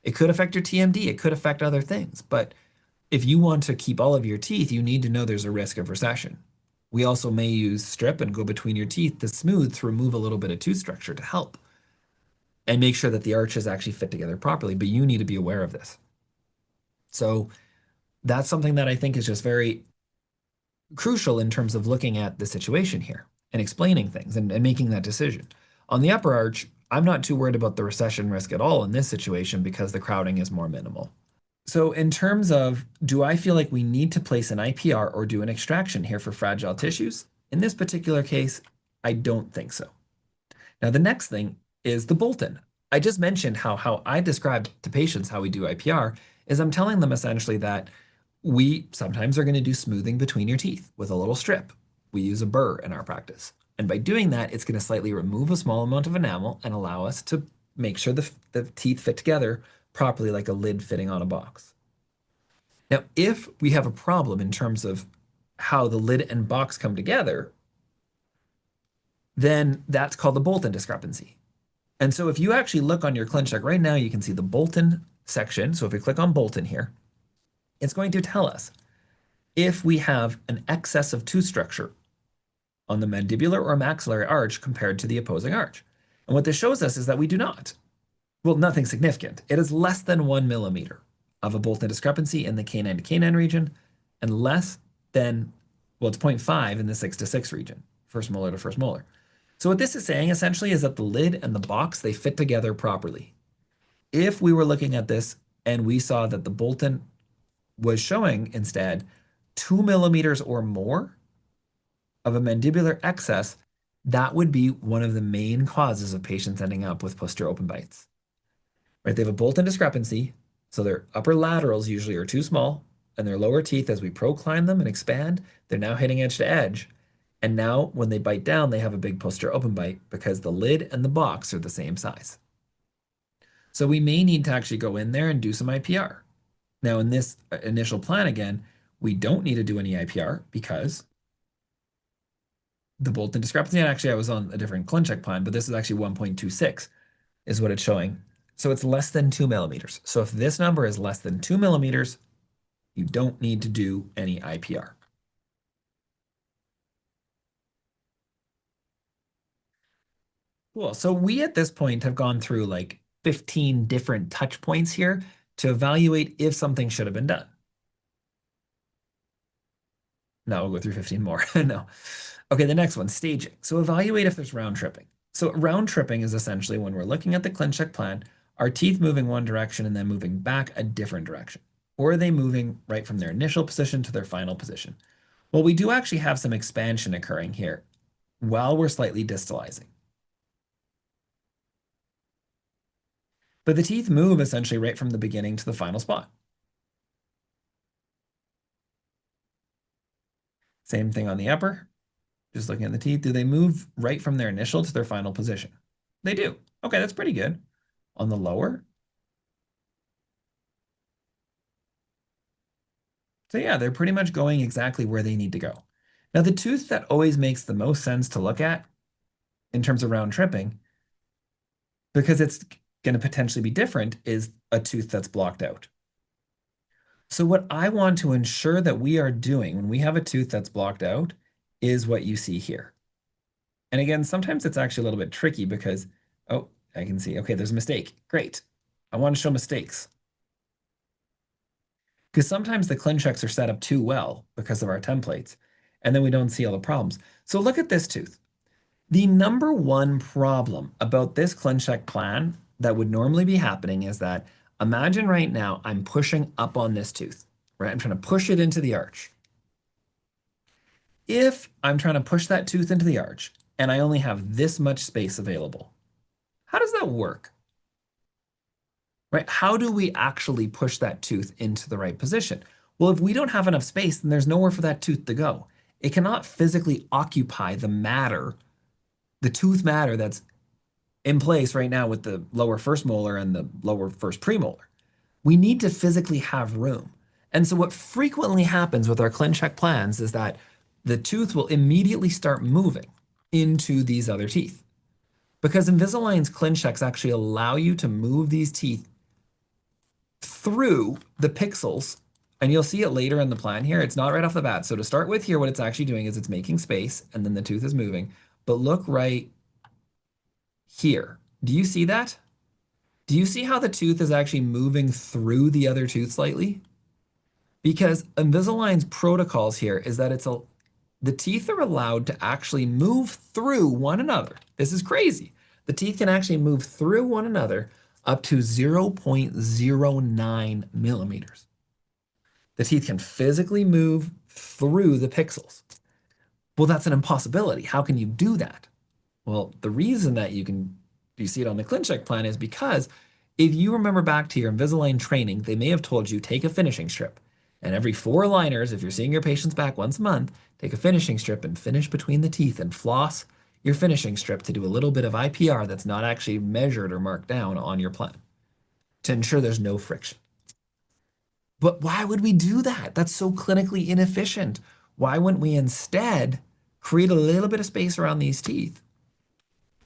It could affect your TMD, it could affect other things. But if you want to keep all of your teeth, you need to know there's a risk of recession. We also may use strip and go between your teeth to smooth to remove a little bit of tooth structure to help and make sure that the arches actually fit together properly. But you need to be aware of this. So that's something that I think is just very crucial in terms of looking at the situation here and explaining things and making that decision. On the upper arch, I'm not too worried about the recession risk at all in this situation because the crowding is more minimal. So in terms of, do I feel like we need to place an IPR or do an extraction here for fragile tissues? In this particular case, I don't think so. Now, the next thing is the bolt-in. I just mentioned how I described to patients how we do IPR is I'm telling them essentially that we sometimes are going to do smoothing between your teeth with a little strip. We use a burr in our practice. And by doing that, it's going to slightly remove a small amount of enamel and allow us to make sure the teeth fit together properly like a lid fitting on a box. Now, if we have a problem in terms of how the lid and box come together, then that's called the bolt-in discrepancy. And so if you actually look on your ClinCheck right now, you can see the bolt-in section. So if we click on bolt-in here, it's going to tell us if we have an excess of tooth structure on the mandibular or maxillary arch compared to the opposing arch. And what this shows us is that we do not. Well, nothing significant. It is less than 1 millimeter of a bolt-in discrepancy in the canine to canine region and less than, well, it's 0.5 in the 6 to 6 region, first molar to first molar. So what this is saying essentially is that the lid and the box, they fit together properly. If we were looking at this and we saw that the bolt-in was showing instead 2 millimeters or more of a mandibular excess, that would be one of the main causes of patients ending up with posterior open bites. Right? They have a bolt-in discrepancy, so their upper laterals usually are too small, and their lower teeth, as we procline them and expand, they're now hitting edge to edge. And now when they bite down, they have a big posterior open bite because the lid and the box are the same size. So we may need to actually go in there and do some IPR. Now in this initial plan again, we don't need to do any IPR because the bolt-in discrepancy, and actually I was on a different ClinCheck plan, but this is actually 1.26 is what it's showing. So it's less than 2 millimeters. So if this number is less than 2 millimeters, you don't need to do any IPR. Cool. So we at this point have gone through like 15 different touch points here to evaluate if something should have been done. Now we'll go through 15 more. No. Okay, the next one, staging. So evaluate if there's round tripping. So round tripping is essentially when we're looking at the ClinCheck plan, are teeth moving one direction and then moving back a different direction? Or are they moving right from their initial position to their final position? Well, we do actually have some expansion occurring here while we're slightly distalizing. But the teeth move essentially right from the beginning to the final spot. Same thing on the upper. Just looking at the teeth, do they move right from their initial to their final position? They do. Okay, that's pretty good. On the lower. So yeah, they're pretty much going exactly where they need to go. Now, the tooth that always makes the most sense to look at in terms of round tripping, because it's going to potentially be different, is a tooth that's blocked out. So what I want to ensure that we are doing when we have a tooth that's blocked out is what you see here. And again, sometimes it's actually a little bit tricky because, oh, I can see, okay, there's a mistake. Great. I want to show mistakes. Because sometimes the ClinChecks are set up too well because of our templates, and then we don't see all the problems. So look at this tooth. The number one problem about this ClinCheck plan that would normally be happening is that imagine right now I'm pushing up on this tooth, right? I'm trying to push it into the arch. If I'm trying to push that tooth into the arch and I only have this much space available, how does that work? Right? How do we actually push that tooth into the right position? Well, if we don't have enough space, then there's nowhere for that tooth to go. It cannot physically occupy the matter, the tooth matter that's in place right now with the lower first molar and the lower first premolar. We need to physically have room. And so what frequently happens with our ClinCheck plans is that the tooth will immediately start moving into these other teeth. Because Invisalign's ClinChecks actually allow you to move these teeth through the pixels, and you'll see it later in the plan here. It's not right off the bat. So to start with here, what it's actually doing is it's making space, and then the tooth is moving. But look right here. Do you see that? Do you see how the tooth is actually moving through the other tooth slightly? Because Invisalign's protocols here is that the teeth are allowed to actually move through one another. This is crazy. The teeth can actually move through one another up to 0.09 millimeters. The teeth can physically move through the pixels. Well, that's an impossibility. How can you do that? Well, the reason that you see it on the ClinCheck plan is because if you remember back to your Invisalign training, they may have told you take a finishing strip. And every 4 liners, if you're seeing your patients back once a month, take a finishing strip and finish between the teeth and floss your finishing strip to do a little bit of IPR that's not actually measured or marked down on your plan to ensure there's no friction. But why would we do that? That's so clinically inefficient. Why wouldn't we instead create a little bit of space around these teeth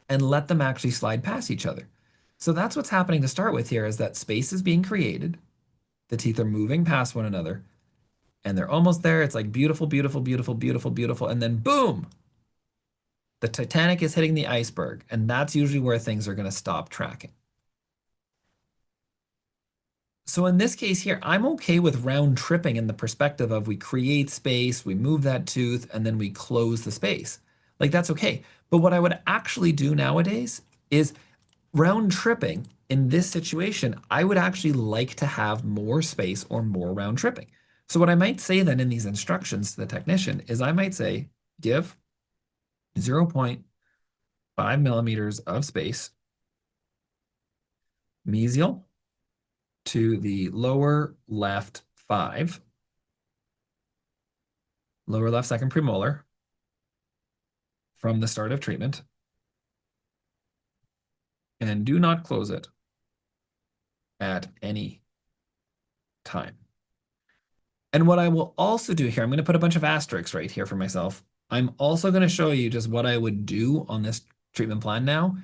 and let them actually slide past each other? So that's what's happening to start with here is that space is being created. The teeth are moving past one another and they're almost there. It's like beautiful, beautiful, beautiful, beautiful, beautiful. And then boom, the Titanic is hitting the iceberg. And that's usually where things are going to stop tracking. So in this case here, I'm okay with round tripping in the perspective of we create space, we move that tooth, and then we close the space. Like that's okay. But what I would actually do nowadays is round tripping in this situation, I would actually like to have more space or more round tripping. So what I might say then in these instructions to the technician is I might say, give 0.5 millimeters of space mesial to the lower left 5, lower left second premolar from the start of treatment, and do not close it at any time. And what I will also do here, I'm going to put a bunch of asterisks right here for myself. I'm also going to show you just what I would do on this treatment plan now.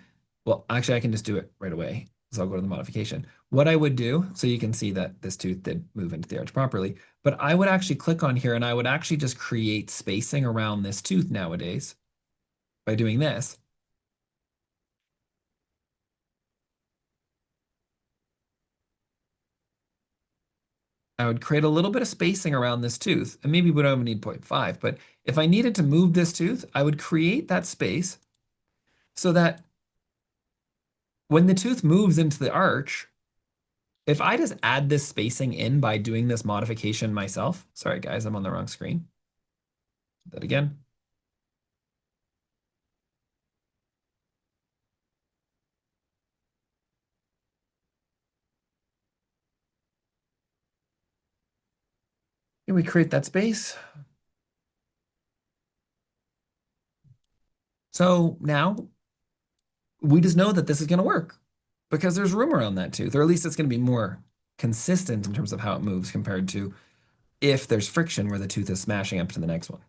Well, actually, I can just do it right away. So I'll go to the modification. What I would do, so you can see that this tooth did move into the arch properly, but I would actually click on here and I would actually just create spacing around this tooth nowadays by doing this. I would create a little bit of spacing around this tooth, and maybe we don't even need 0.5, but if I needed to move this tooth, I would create that space so that when the tooth moves into the arch, if I just add this spacing in by doing this modification myself, sorry guys, I'm on the wrong screen. Do that again. And we create that space. So now we just know that this is going to work because there's room around that tooth, or at least it's going to be more consistent in terms of how it moves compared to if there's friction where the tooth is smashing up to the next one.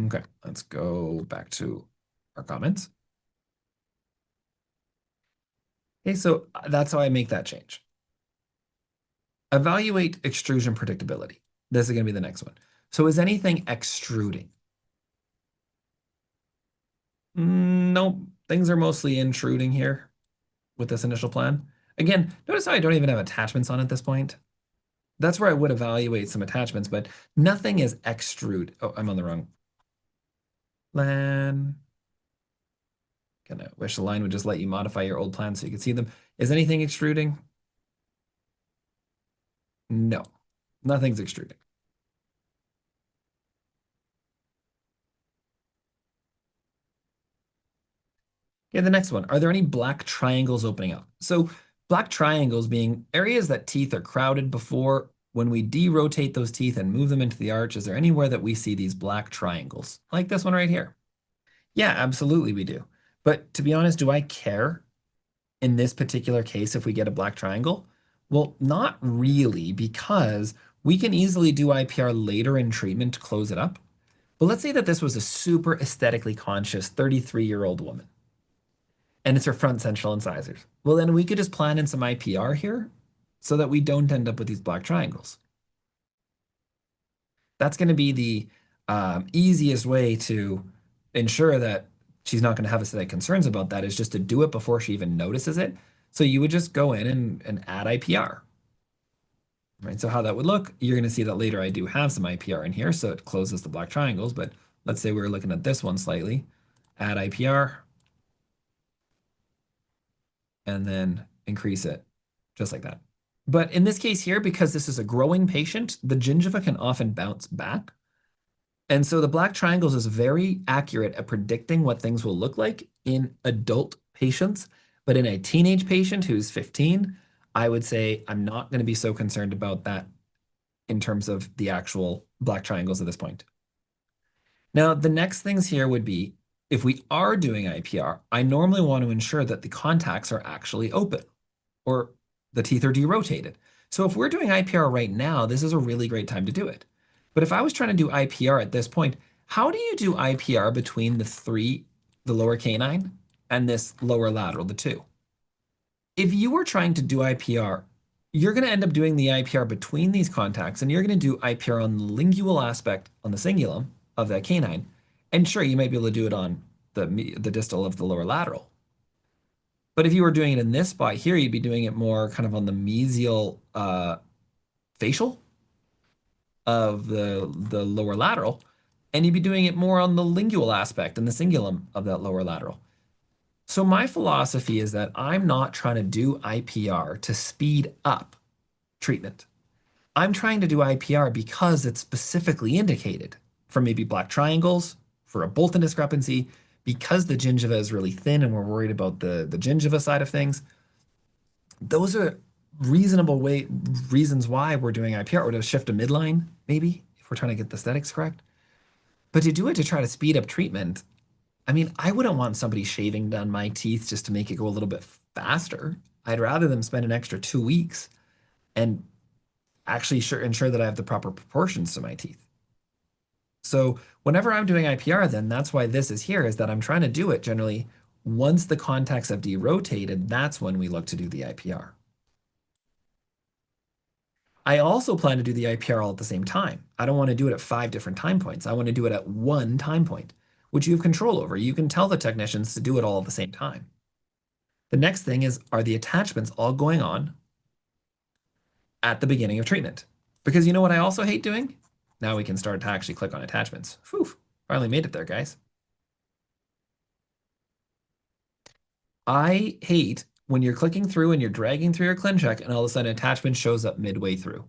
Okay, let's go back to our comments. Okay, so that's how I make that change. Evaluate extrusion predictability. This is going to be the next one. So is anything extruding? Nope, things are mostly intruding here with this initial plan. Again, notice how I don't even have attachments on at this point. That's where I would evaluate some attachments, but nothing is extrude. Oh, I'm on the wrong plan. Kind of wish the line would just let you modify your old plans so you could see them. Is anything extruding? No, nothing's extruding. Okay, the next one. Are there any black triangles opening up? So black triangles being areas that teeth are crowded before. When we derotate those teeth and move them into the arch, is there anywhere that we see these black triangles? Like this one right here. Yeah, absolutely we do. But to be honest, do I care in this particular case if we get a black triangle? Well, not really, because we can easily do IPR later in treatment to close it up. But let's say that this was a super aesthetically conscious 33-year-old woman. and it's her front central incisors. Well, then we could just plan in some IPR here so that we don't end up with these black triangles. That's going to be the easiest way to ensure that she's not going to have aesthetic concerns about that, is just to do it before she even notices it. So you would just go in and add IPR. Right, so how that would look, you're going to see that later I do have some IPR in here, so it closes the black triangles, but let's say we're looking at this one slightly, add IPR, and then increase it, just like that. But in this case here, because this is a growing patient, the gingiva can often bounce back. And so the black triangles is very accurate at predicting what things will look like in adult patients. But in a teenage patient who's 15, I would say I'm not going to be so concerned about that in terms of the actual black triangles at this point. Now, the next things here would be, if we are doing IPR, I normally want to ensure that the contacts are actually open or the teeth are derotated. So if we're doing IPR right now, this is a really great time to do it. But if I was trying to do IPR at this point, how do you do IPR between the lower canine, and this lower lateral, the 2? If you were trying to do IPR, you're going to end up doing the IPR between these contacts, and you're going to do IPR on the lingual aspect, on the cingulum of that canine. And sure, you might be able to do it on the distal of the lower lateral. But if you were doing it in this spot here, you'd be doing it more kind of on the mesial facial of the lower lateral, and you'd be doing it more on the lingual aspect and the cingulum of that lower lateral. So my philosophy is that I'm not trying to do IPR to speed up treatment. I'm trying to do IPR because it's specifically indicated for maybe black triangles, for a Bolton discrepancy, because the gingiva is really thin and we're worried about the gingiva side of things. Those are reasonable reasons why we're doing IPR, or to shift a midline, maybe, if we're trying to get the aesthetics correct. But to do it to try to speed up treatment, I mean, I wouldn't want somebody shaving down my teeth just to make it go a little bit faster. I'd rather them spend an extra 2 weeks and actually ensure that I have the proper proportions to my teeth. So whenever I'm doing IPR, then that's why this is here, is that I'm trying to do it generally once the contacts have derotated. That's when we look to do the IPR. I also plan to do the IPR all at the same time. I don't want to do it at 5 different time points. I want to do it at one time point, which you have control over. You can tell the technicians to do it all at the same time. The next thing is, are the attachments all going on at the beginning of treatment? Because you know what I also hate doing? Now we can start to actually click on attachments. Whew, finally made it there, guys. I hate when you're clicking through and you're dragging through your ClinCheck and all of a sudden attachment shows up midway through.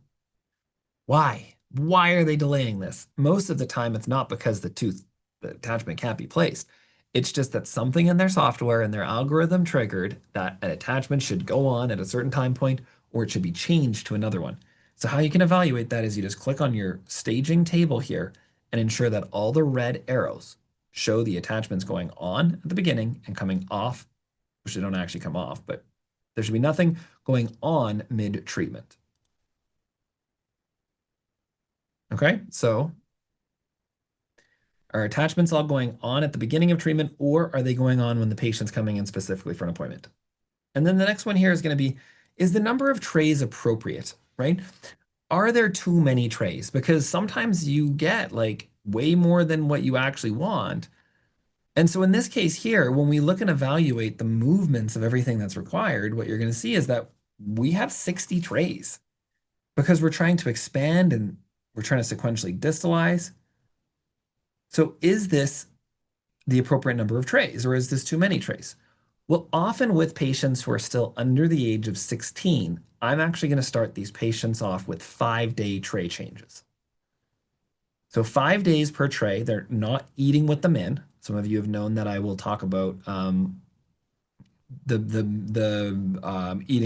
Why? Why are they delaying this? Most of the time, it's not because the attachment can't be placed. It's just that something in their software and their algorithm triggered that an attachment should go on at a certain time point, or it should be changed to another one. So how you can evaluate that is you just click on your staging table here and ensure that all the red arrows show the attachments going on at the beginning and coming off, which they don't actually come off, but there should be nothing going on mid-treatment. Okay, so are attachments all going on at the beginning of treatment, or are they going on when the patient's coming in specifically for an appointment? And then the next one here is going to be, is the number of trays appropriate, right? Are there too many trays? Because sometimes you get like way more than what you actually want. And so in this case here, when we look and evaluate the movements of everything that's required, what you're going to see is that we have 60 trays because we're trying to expand and we're trying to sequentially distalize. So is this the appropriate number of trays, or is this too many trays? Well, often with patients who are still under the age of 16, I'm actually going to start these patients off with 5-day tray changes. So 5 days per tray, they're not eating with them in. Some of you have known that I will talk about eating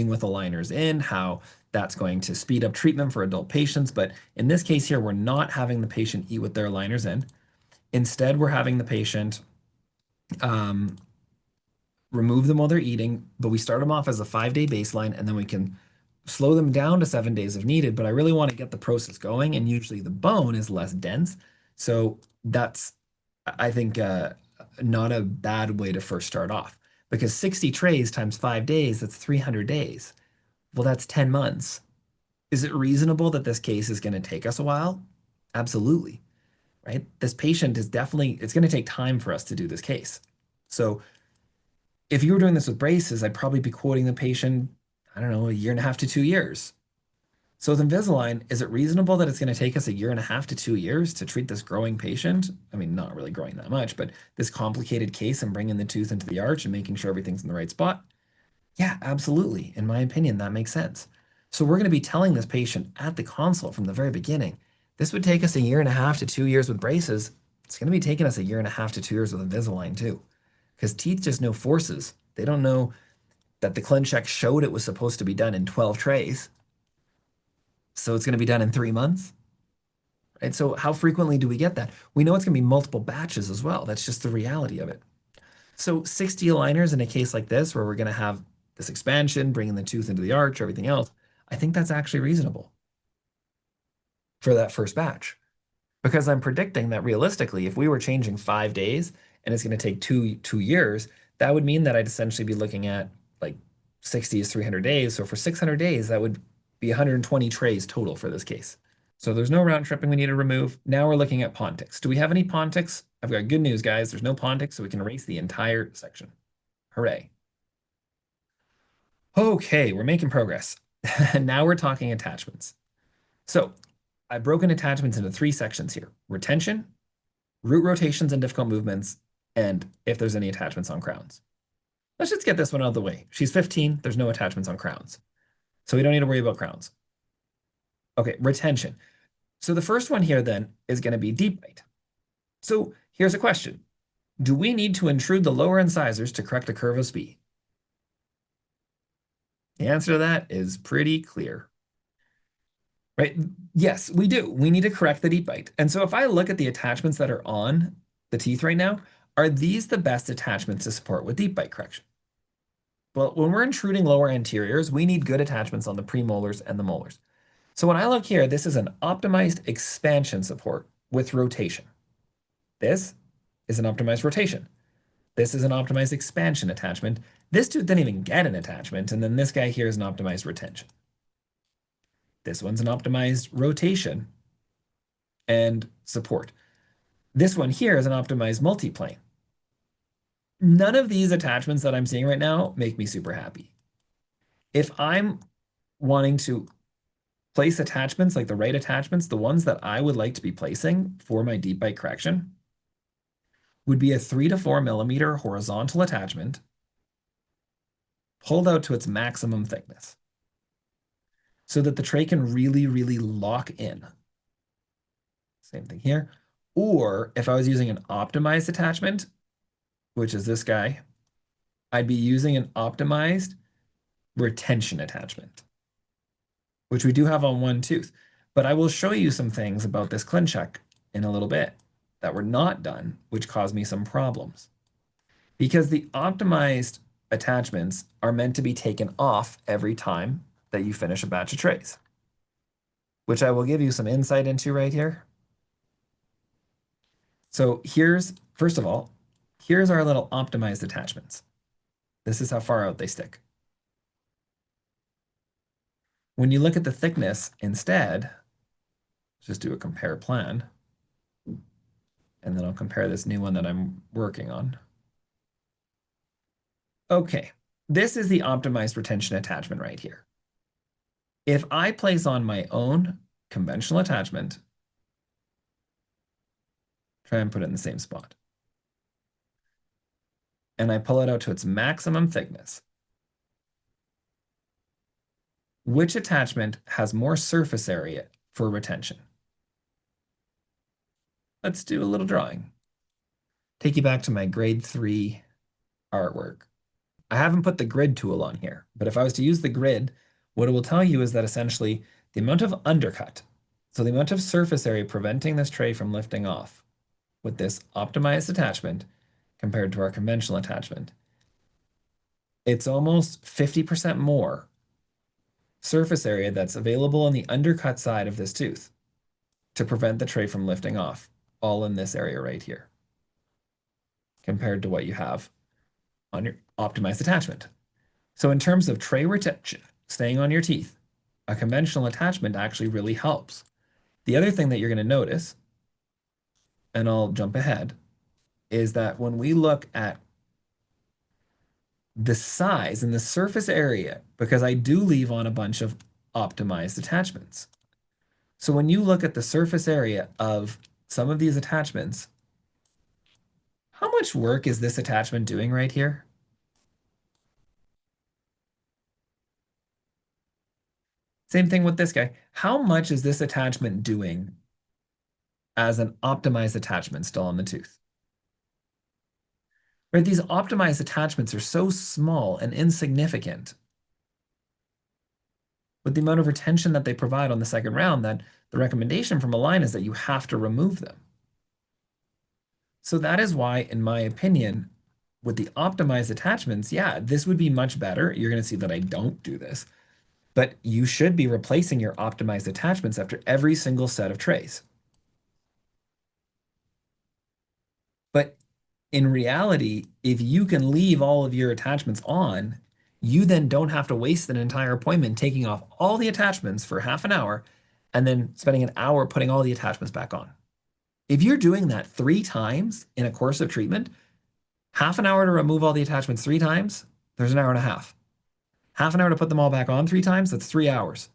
with aligners in, how that's going to speed up treatment for adult patients. But in this case here, we're not having the patient eat with their aligners in. Instead, we're having the patient remove them while they're eating, but we start them off as a 5-day baseline, and then we can slow them down to 7 days if needed. But I really want to get the process going, and usually the bone is less dense. So that's, I think, not a bad way to first start off. because 60 trays times 5 days, that's 300 days. Well, that's 10 months. Is it reasonable that this case is going to take us a while? Absolutely, right? This patient is definitely, it's going to take time for us to do this case. So if you were doing this with braces, I'd probably be quoting the patient, I don't know, a year and a half to 2 years. So with Invisalign, is it reasonable that it's going to take us a year and a half to 2 years to treat this growing patient? I mean, not really growing that much, but this complicated case and bringing the tooth into the arch and making sure everything's in the right spot? Yeah, absolutely. In my opinion, that makes sense. So we're going to be telling this patient at the consult from the very beginning, this would take us a year and a half to 2 years with braces. It's going to be taking us a year and a half to 2 years with Invisalign too, because teeth just know forces. They don't know that the ClinCheck showed it was supposed to be done in 12 trays. So it's going to be done in 3 months. Right? So how frequently do we get that? We know it's going to be multiple batches as well. That's just the reality of it. So 60 aligners in a case like this, where we're going to have this expansion, bringing the tooth into the arch, everything else, I think that's actually reasonable for that first batch. Because I'm predicting that realistically, if we were changing 5 days and it's going to take two years, that would mean that I'd essentially be looking at like 60 is 300 days. So for 600 days, that would be 120 trays total for this case. So there's no round tripping we need to remove. Now we're looking at pontics. Do we have any pontics? I've got good news, guys. There's no pontics, so we can erase the entire section. Hooray. Okay, we're making progress. Now we're talking attachments. So I've broken attachments into 3 sections here: retention, root rotations and difficult movements, and if there's any attachments on crowns. Let's just get this one out of the way. She's 15, there's no attachments on crowns. So we don't need to worry about crowns. Okay, retention. So the first one here then is going to be deep bite. So here's a question. Do we need to intrude the lower incisors to correct a curve of Spee? The answer to that is pretty clear. Right? Yes, we do. We need to correct the deep bite. And so if I look at the attachments that are on the teeth right now, are these the best attachments to support with deep bite correction? Well, when we're intruding lower anteriors, we need good attachments on the premolars and the molars. So when I look here, this is an optimized expansion support with rotation. This is an optimized rotation. This is an optimized expansion attachment. This tooth didn't even get an attachment. And then this guy here is an optimized retention. This one's an optimized rotation and support. This one here is an optimized multiplane. None of these attachments that I'm seeing right now make me super happy. If I'm wanting to place attachments, like the right attachments, the ones that I would like to be placing for my deep bite correction would be a 3 to 4 millimeter horizontal attachment pulled out to its maximum thickness so that the tray can really, really lock in. Same thing here. Or if I was using an optimized attachment, which is this guy, I'd be using an optimized retention attachment, which we do have on one tooth. But I will show you some things about this ClinCheck in a little bit that were not done, which caused me some problems. Because the optimized attachments are meant to be taken off every time that you finish a batch of trays, which I will give you some insight into right here. So here's, first of all, here's our little optimized attachments. This is how far out they stick. When you look at the thickness instead, just do a compare plan, and then I'll compare this new one that I'm working on. Okay, this is the optimized retention attachment right here. If I place on my own conventional attachment, try and put it in the same spot, and I pull it out to its maximum thickness, which attachment has more surface area for retention? Let's do a little drawing. Take you back to my grade 3 artwork. I haven't put the grid tool on here, but if I was to use the grid, what it will tell you is that essentially the amount of undercut, so the amount of surface area preventing this tray from lifting off with this optimized attachment compared to our conventional attachment, it's almost 50% more surface area that's available on the undercut side of this tooth to prevent the tray from lifting off, all in this area right here, compared to what you have on your optimized attachment. So in terms of tray retention, staying on your teeth, a conventional attachment actually really helps. The other thing that you're going to notice, and I'll jump ahead, is that when we look at the size and the surface area, because I do leave on a bunch of optimized attachments. So when you look at the surface area of some of these attachments, how much work is this attachment doing right here? Same thing with this guy. How much is this attachment doing as an optimized attachment still on the tooth? Right, these optimized attachments are so small and insignificant with the amount of retention that they provide on the second round that the recommendation from Align is that you have to remove them. So that is why, in my opinion, with the optimized attachments, yeah, this would be much better. You're going to see that I don't do this, but you should be replacing your optimized attachments after every single set of trays. But in reality, if you can leave all of your attachments on, you then don't have to waste an entire appointment taking off all the attachments for half an hour and then spending an hour putting all the attachments back on. If you're doing that 3 times in a course of treatment, half an hour to remove all the attachments 3 times, there's an hour and a half. Half an hour to put them all back on 3 times, that's 3 hours.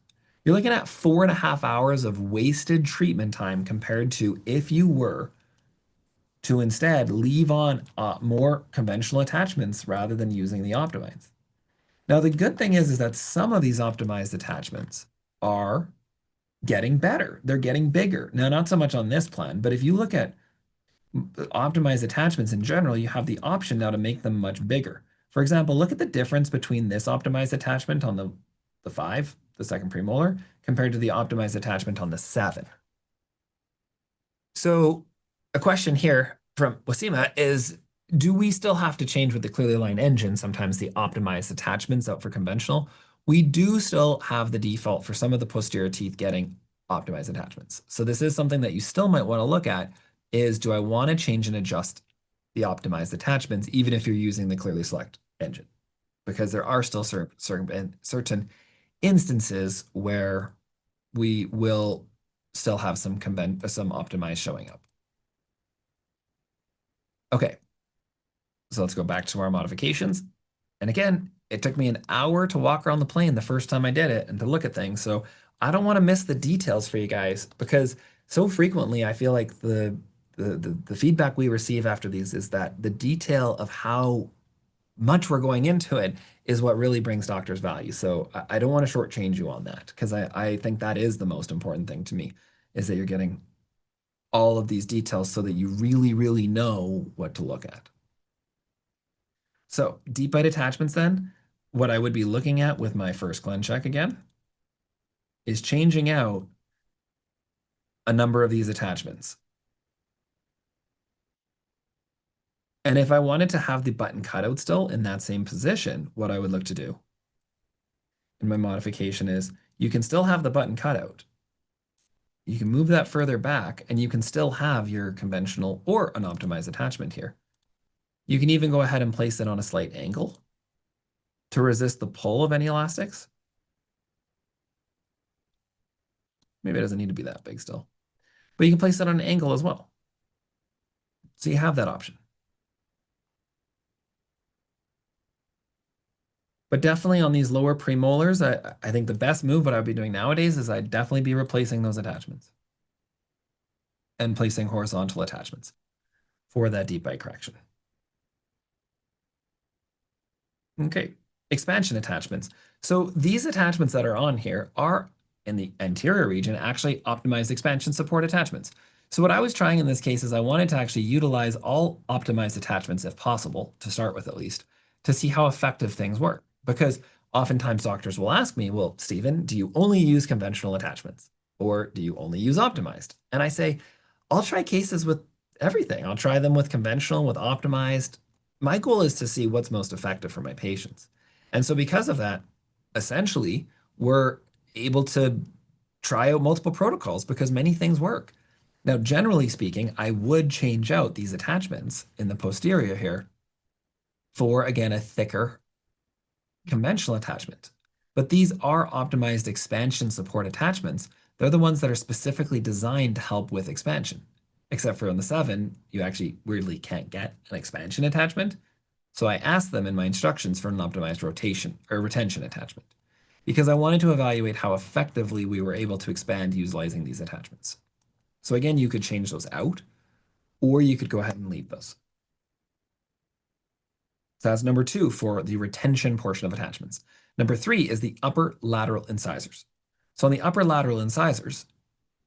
You're looking at 4.5 hours of wasted treatment time compared to if you were to instead leave on more conventional attachments rather than using the optimized. Now, the good thing is that some of these optimized attachments are getting better. They're getting bigger. Now, not so much on this plan, but if you look at optimized attachments in general, you have the option now to make them much bigger. For example, look at the difference between this optimized attachment on the 5, the second premolar, compared to the optimized attachment on the 7. So a question here from Wasima is, do we still have to change with the clearly aligned engine sometimes the optimized attachments out for conventional? We do still have the default for some of the posterior teeth getting optimized attachments. So this is something that you still might want to look at is, do I want to change and adjust the optimized attachments even if you're using the clearly select engine? Because there are still certain instances where we will still have some optimized showing up. Okay, so let's go back to our modifications. And again, it took me an hour to walk around the plane the first time I did it and to look at things. So I don't want to miss the details for you guys because so frequently I feel like the feedback we receive after these is that the detail of how much we're going into it is what really brings doctors value. So I don't want to shortchange you on that because I think that is the most important thing to me is that you're getting all of these details so that you really, really know what to look at. So deep bite attachments then, what I would be looking at with my first ClinCheck again is changing out a number of these attachments. And if I wanted to have the button cutout still in that same position, what I would look to do in my modification is you can still have the button cutout. You can move that further back and you can still have your conventional or an optimized attachment here. You can even go ahead and place it on a slight angle to resist the pull of any elastics. Maybe it doesn't need to be that big still, but you can place it on an angle as well. So you have that option. But definitely on these lower premolars, I think the best move, what I'd be doing nowadays is I'd definitely be replacing those attachments and placing horizontal attachments for that deep bite correction. Okay, expansion attachments. So these attachments that are on here are in the anterior region actually optimized expansion support attachments. So what I was trying in this case is I wanted to actually utilize all optimized attachments if possible, to start with at least, to see how effective things work. Because oftentimes doctors will ask me, well, Stephen, do you only use conventional attachments or do you only use optimized? And I say, I'll try cases with everything. I'll try them with conventional, with optimized. My goal is to see what's most effective for my patients. And so because of that, essentially, we're able to try out multiple protocols because many things work. Now, generally speaking, I would change out these attachments in the posterior here for, again, a thicker conventional attachment. But these are optimized expansion support attachments. They're the ones that are specifically designed to help with expansion. Except for on the 7, you actually weirdly can't get an expansion attachment. So I asked them in my instructions for an optimized rotation or retention attachment because I wanted to evaluate how effectively we were able to expand utilizing these attachments. So again, you could change those out, or you could go ahead and leave those. So that's number 2 for the retention portion of attachments. Number 3 is the upper lateral incisors. So on the upper lateral incisors,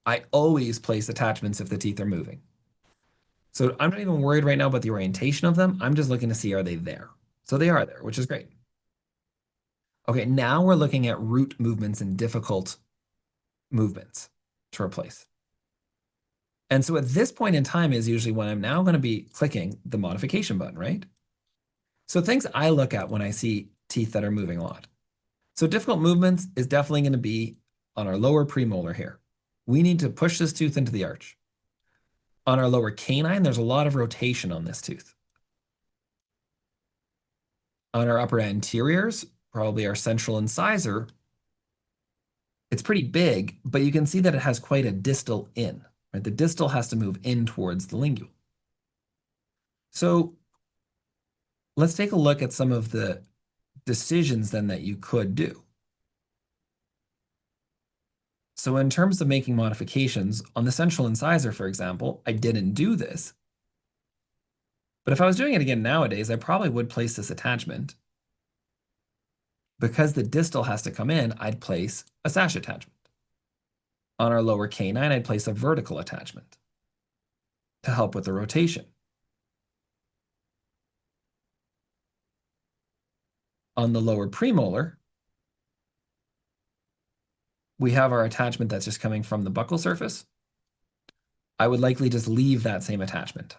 I always place attachments if the teeth are moving. So I'm not even worried right now about the orientation of them. I'm just looking to see, are they there? So they are there, which is great. Okay, now we're looking at root movements and difficult movements to replace. And so at this point in time is usually when I'm now going to be clicking the modification button, right? So things I look at when I see teeth that are moving a lot. So difficult movements is definitely going to be on our lower premolar here. We need to push this tooth into the arch. On our lower canine, there's a lot of rotation on this tooth. On our upper anteriors, probably our central incisor, it's pretty big, but you can see that it has quite a distal in. Right? The distal has to move in towards the lingual. So let's take a look at some of the decisions then that you could do. So in terms of making modifications, on the central incisor, for example, I didn't do this. But if I was doing it again nowadays, I probably would place this attachment. Because the distal has to come in, I'd place a sash attachment. On our lower canine, I'd place a vertical attachment to help with the rotation. On the lower premolar, we have our attachment that's just coming from the buccal surface. I would likely just leave that same attachment.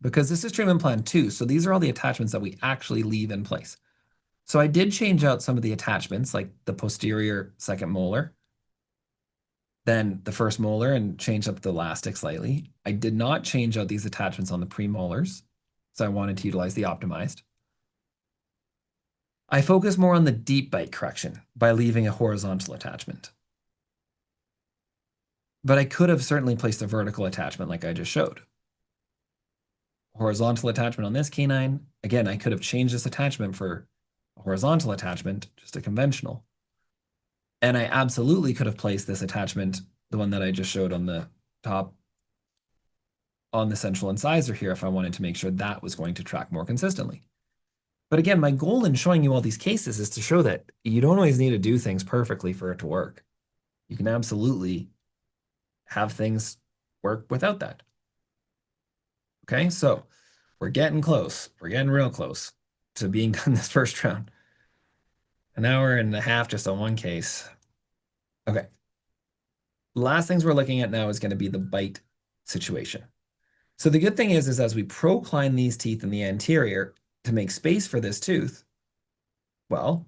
Because this is treatment plan 2, so these are all the attachments that we actually leave in place. So I did change out some of the attachments, like the posterior second molar, then the first molar, and change up the elastic slightly. I did not change out these attachments on the premolars, so I wanted to utilize the optimized. I focus more on the deep bite correction by leaving a horizontal attachment. But I could have certainly placed a vertical attachment like I just showed. Horizontal attachment on this canine. Again, I could have changed this attachment for a horizontal attachment, just a conventional. And I absolutely could have placed this attachment, the one that I just showed on the top, on the central incisor here if I wanted to make sure that was going to track more consistently. But again, my goal in showing you all these cases is to show that you don't always need to do things perfectly for it to work. You can absolutely have things work without that. Okay, so we're getting close. We're getting real close to being done this first round. An hour and a half just on one case. Okay. Last things we're looking at now is going to be the bite situation. So the good thing is as we procline these teeth in the anterior to make space for this tooth, well,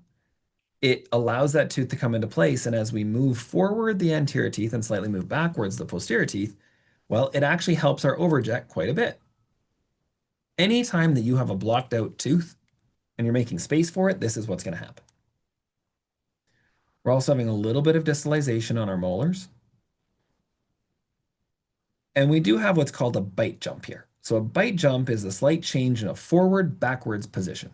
it allows that tooth to come into place. And as we move forward the anterior teeth and slightly move backwards the posterior teeth, well, it actually helps our overjet quite a bit. Anytime that you have a blocked out tooth and you're making space for it, this is what's going to happen. We're also having a little bit of distalization on our molars. And we do have what's called a bite jump here. So a bite jump is a slight change in a forward-backwards position.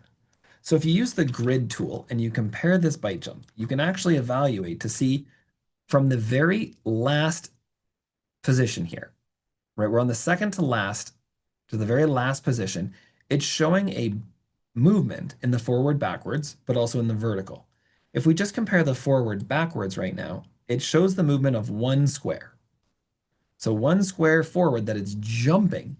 So if you use the grid tool and you compare this bite jump, you can actually evaluate to see from the very last position here, right? We're on the second to last to the very last position. It's showing a movement in the forward backwards, but also in the vertical. If we just compare the forward backwards right now, it shows the movement of one square. So one square forward that it's jumping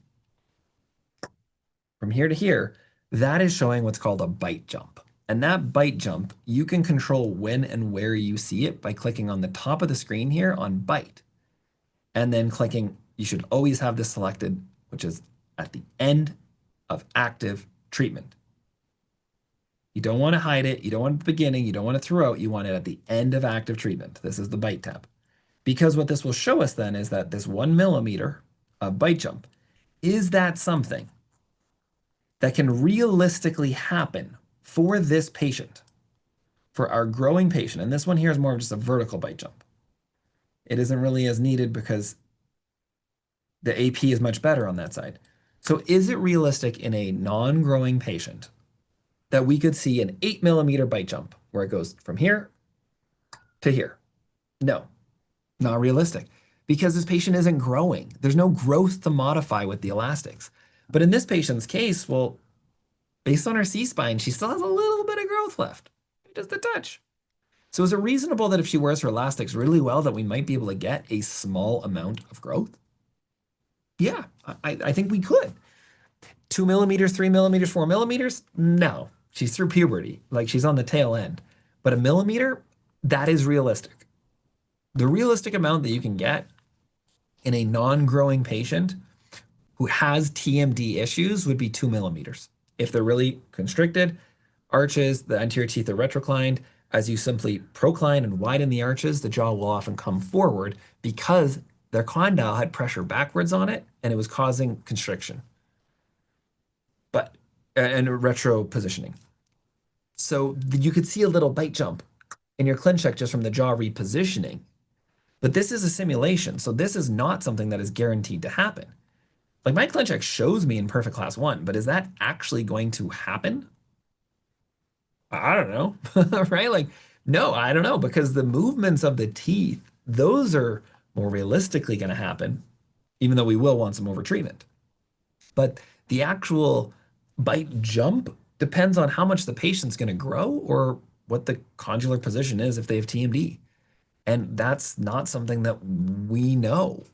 from here to here, that is showing what's called a bite jump. And that bite jump, you can control when and where you see it by clicking on the top of the screen here on bite. And then clicking, you should always have this selected, which is at the end of active treatment. You don't want to hide it. You don't want it at the beginning. You don't want it throughout. You want it at the end of active treatment. This is the bite tab. Because what this will show us then is that this 1 millimeter of bite jump, is that something that can realistically happen for this patient, for our growing patient, and this one here is more of just a vertical bite jump. It isn't really as needed because the AP is much better on that side. So is it realistic in a non-growing patient that we could see an 8 mm bite jump where it goes from here to here? No, not realistic because this patient isn't growing. There's no growth to modify with the elastics. But in this patient's case, well, based on her C-spine, she still has a little bit of growth left, just a touch. So is it reasonable that if she wears her elastics really well, that we might be able to get a small amount of growth? Yeah, I think we could. 2 mm, 3 mm, 4 mm? No, she's through puberty. Like she's on the tail end. But a millimeter, that is realistic. The realistic amount that you can get in a non-growing patient who has TMD issues would be 2 mm. If they're really constricted, arches, the anterior teeth are retroclined. As you simply procline and widen the arches, the jaw will often come forward because their condyle had pressure backwards on it and it was causing constriction. But and retro positioning. So you could see a little bite jump in your ClinCheck just from the jaw repositioning. But this is a simulation, so this is not something that is guaranteed to happen. Like my ClinCheck shows me in perfect class 1, but is that actually going to happen? I don't know, right? Like, no, I don't know, because the movements of the teeth, those are more realistically going to happen, even though we will want some overtreatment. But the actual bite jump depends on how much the patient's going to grow or what the condylar position is if they have TMD. And that's not something that we know.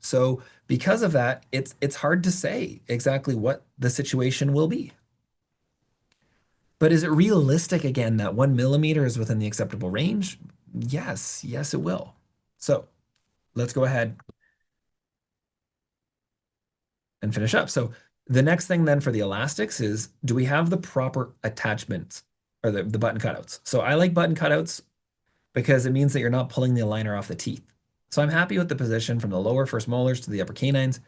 So because of that, it's hard to say exactly what the situation will be. But is it realistic again that 1 mm is within the acceptable range? Yes, yes, it will. So let's go ahead and finish up. So the next thing then for the elastics is, do we have the proper attachments or the button cutouts? So I like button cutouts because it means that you're not pulling the aligner off the teeth. So I'm happy with the position from the lower first molars to the upper canines.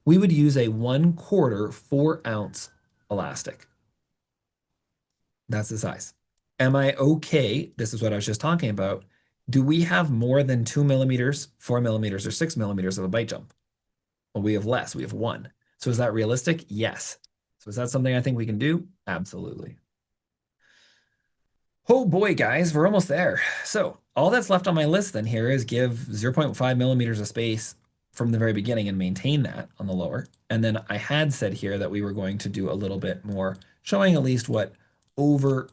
We would use a 1/4 4-ounce elastic. That's the size. Am I okay? This is what I was just talking about. Do we have more than 2 mm, 4 mm, or 6 mm of a bite jump? Well, we have less. We have 1. So is that realistic? Yes. So is that something I think we can do? Absolutely. Oh boy, guys, we're almost there. So all that's left on my list then here is give 0.5 mm of space from the very beginning and maintain that on the lower. And then I had said here that we were going to do a little bit more, showing at least what over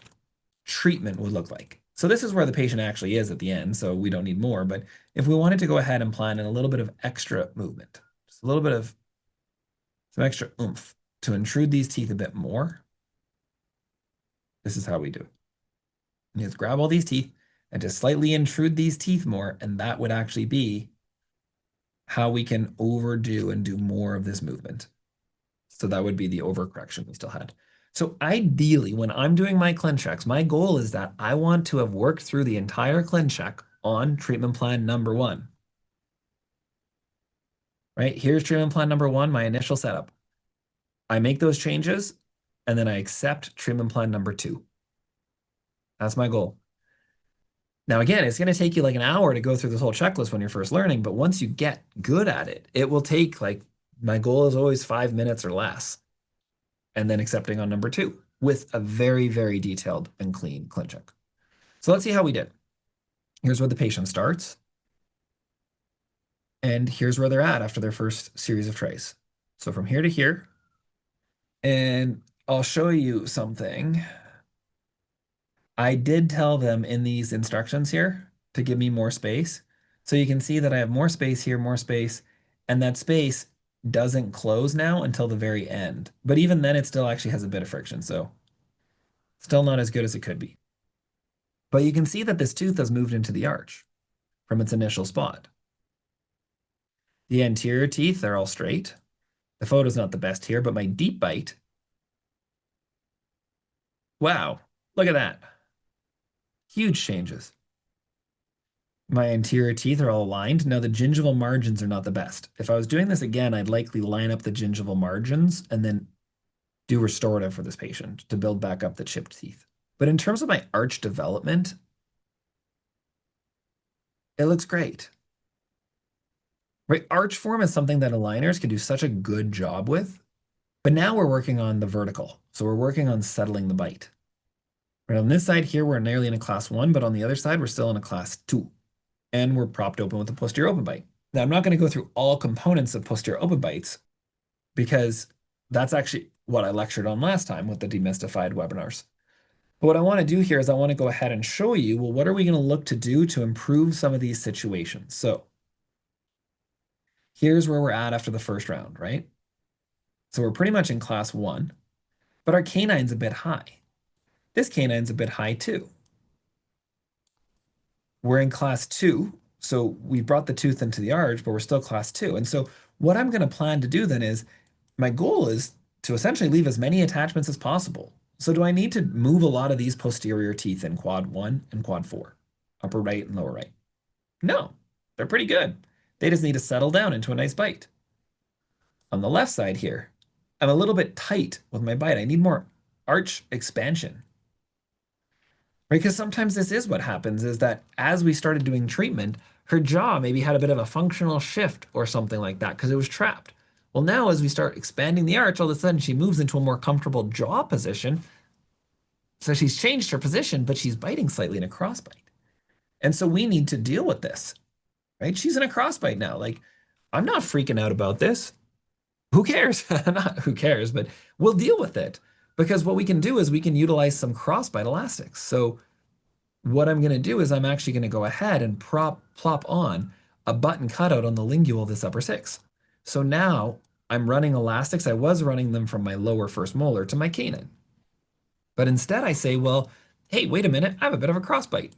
treatment would look like. So this is where the patient actually is at the end, so we don't need more. But if we wanted to go ahead and plan in a little bit of extra movement, just a little bit of some extra oomph to intrude these teeth a bit more, this is how we do it. You just grab all these teeth and just slightly intrude these teeth more, and that would actually be how we can overdo and do more of this movement. So that would be the overcorrection we still had. So ideally, when I'm doing my ClinChecks, my goal is that I want to have worked through the entire ClinCheck on treatment plan number 1. Right? Here's treatment plan number 1, my initial setup. I make those changes, and then I accept treatment plan number 2. That's my goal. Now, again, it's going to take you like an hour to go through this whole checklist when you're first learning, but once you get good at it, it will take like, my goal is always 5 minutes or less, and then accepting on number 2 with a very, very detailed and clean ClinCheck. So let's see how we did. Here's where the patient starts, and here's where they're at after their first series of trays. So from here to here, and I'll show you something. I did tell them in these instructions here to give me more space. So you can see that I have more space here, more space, and that space doesn't close now until the very end. But even then, it still actually has a bit of friction, so still not as good as it could be. But you can see that this tooth has moved into the arch from its initial spot. The anterior teeth, they're all straight. The photo's not the best here, but my deep bite, wow, look at that. Huge changes. My anterior teeth are all aligned. Now the gingival margins are not the best. If I was doing this again, I'd likely line up the gingival margins and then do restorative for this patient to build back up the chipped teeth. But in terms of my arch development, it looks great. Right? Arch form is something that aligners can do such a good job with, but now we're working on the vertical. So we're working on settling the bite. Right on this side here, we're nearly in a class 1, but on the other side, we're still in a class 2. And we're propped open with a posterior open bite. Now, I'm not going to go through all components of posterior open bites because that's actually what I lectured on last time with the demystified webinars. But what I want to do here is I want to go ahead and show you, well, what are we going to look to do to improve some of these situations? So here's where we're at after the first round, right? So we're pretty much in class 1, but our canine's a bit high. This canine's a bit high too. We're in class 2, so we brought the tooth into the arch, but we're still class 2. And so what I'm going to plan to do then is, my goal is to essentially leave as many attachments as possible. So do I need to move a lot of these posterior teeth in quad 1 and quad 4, upper right and lower right? No, they're pretty good. They just need to settle down into a nice bite. On the left side here, I'm a little bit tight with my bite. I need more arch expansion. Right? Because sometimes this is what happens, is that as we started doing treatment, her jaw maybe had a bit of a functional shift or something like that because it was trapped. Well, now as we start expanding the arch, all of a sudden she moves into a more comfortable jaw position. So she's changed her position, but she's biting slightly in a crossbite. And so we need to deal with this, right? She's in a crossbite now. Like, I'm not freaking out about this. Who cares? Not who cares, but we'll deal with it. Because what we can do is we can utilize some crossbite elastics. So what I'm going to do is I'm actually going to go ahead and plop on a button cutout on the lingual of this upper 6. So now I'm running elastics. I was running them from my lower first molar to my canine. But instead I say, well, hey, wait a minute, I have a bit of a crossbite.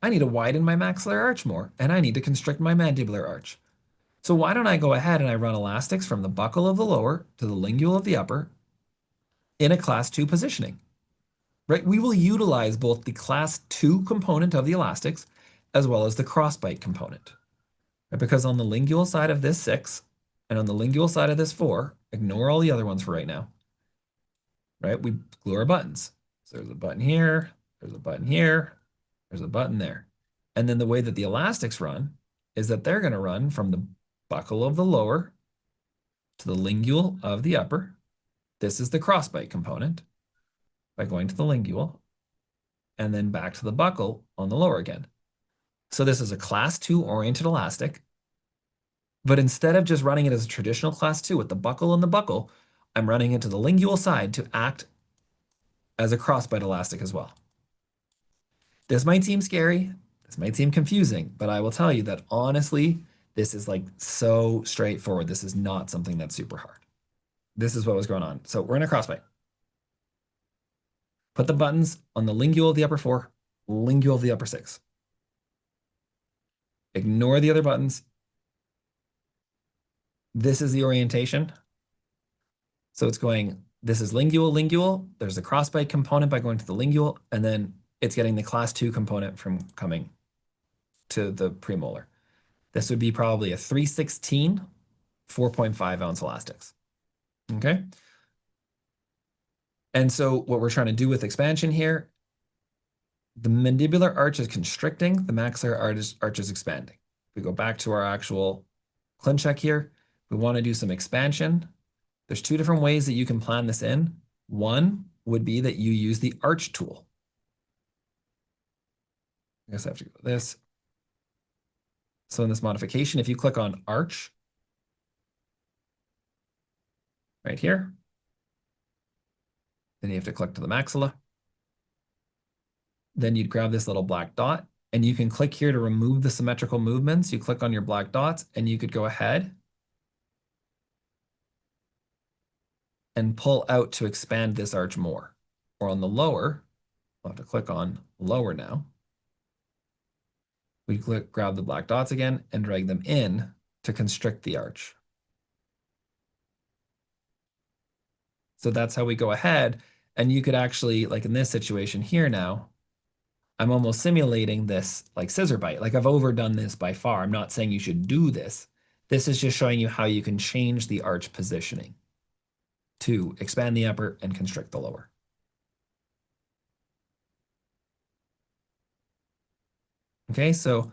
I need to widen my maxillary arch more, and I need to constrict my mandibular arch. So why don't I go ahead and I run elastics from the buccal of the lower to the lingual of the upper in a class 2 positioning, right? We will utilize both the class 2 component of the elastics as well as the crossbite component, right? Because on the lingual side of this 6 and on the lingual side of this 4, ignore all the other ones for right now, right? We glue our buttons. So there's a button here, there's a button here, there's a button there. And then the way that the elastics run is that they're going to run from the buccal of the lower to the lingual of the upper. This is the crossbite component by going to the lingual and then back to the buccal on the lower again. So this is a class 2 oriented elastic, but instead of just running it as a traditional class 2 with the buccal and the buccal, I'm running it to the lingual side to act as a crossbite elastic as well. This might seem scary, this might seem confusing, but I will tell you that honestly, this is like so straightforward. This is not something that's super hard. This is what was going on. So we're in a crossbite. Put the buttons on the lingual of the upper 4, lingual of the upper 6. Ignore the other buttons. This is the orientation. So it's going, this is lingual, lingual. There's the crossbite component by going to the lingual, and then it's getting the class 2 component from coming to the premolar. This would be probably a 3/16, 4.5 ounce elastics. Okay. And so what we're trying to do with expansion here, the mandibular arch is constricting, the maxillary arch is expanding. We go back to our actual ClinCheck here. We want to do some expansion. There's 2 different ways that you can plan this in. One would be that you use the arch tool. I guess I have to go with this. So in this modification, if you click on arch right here, then you have to click to the maxilla. Then you'd grab this little black dot and you can click here to remove the symmetrical movements. You click on your black dots and you could go ahead and pull out to expand this arch more. Or on the lower, I'll have to click on lower now. We grab the black dots again and drag them in to constrict the arch. So that's how we go ahead. And you could actually, like in this situation here now, I'm almost simulating this like scissor bite. Like I've overdone this by far. I'm not saying you should do this. This is just showing you how you can change the arch positioning. to expand the upper and constrict the lower. Okay, so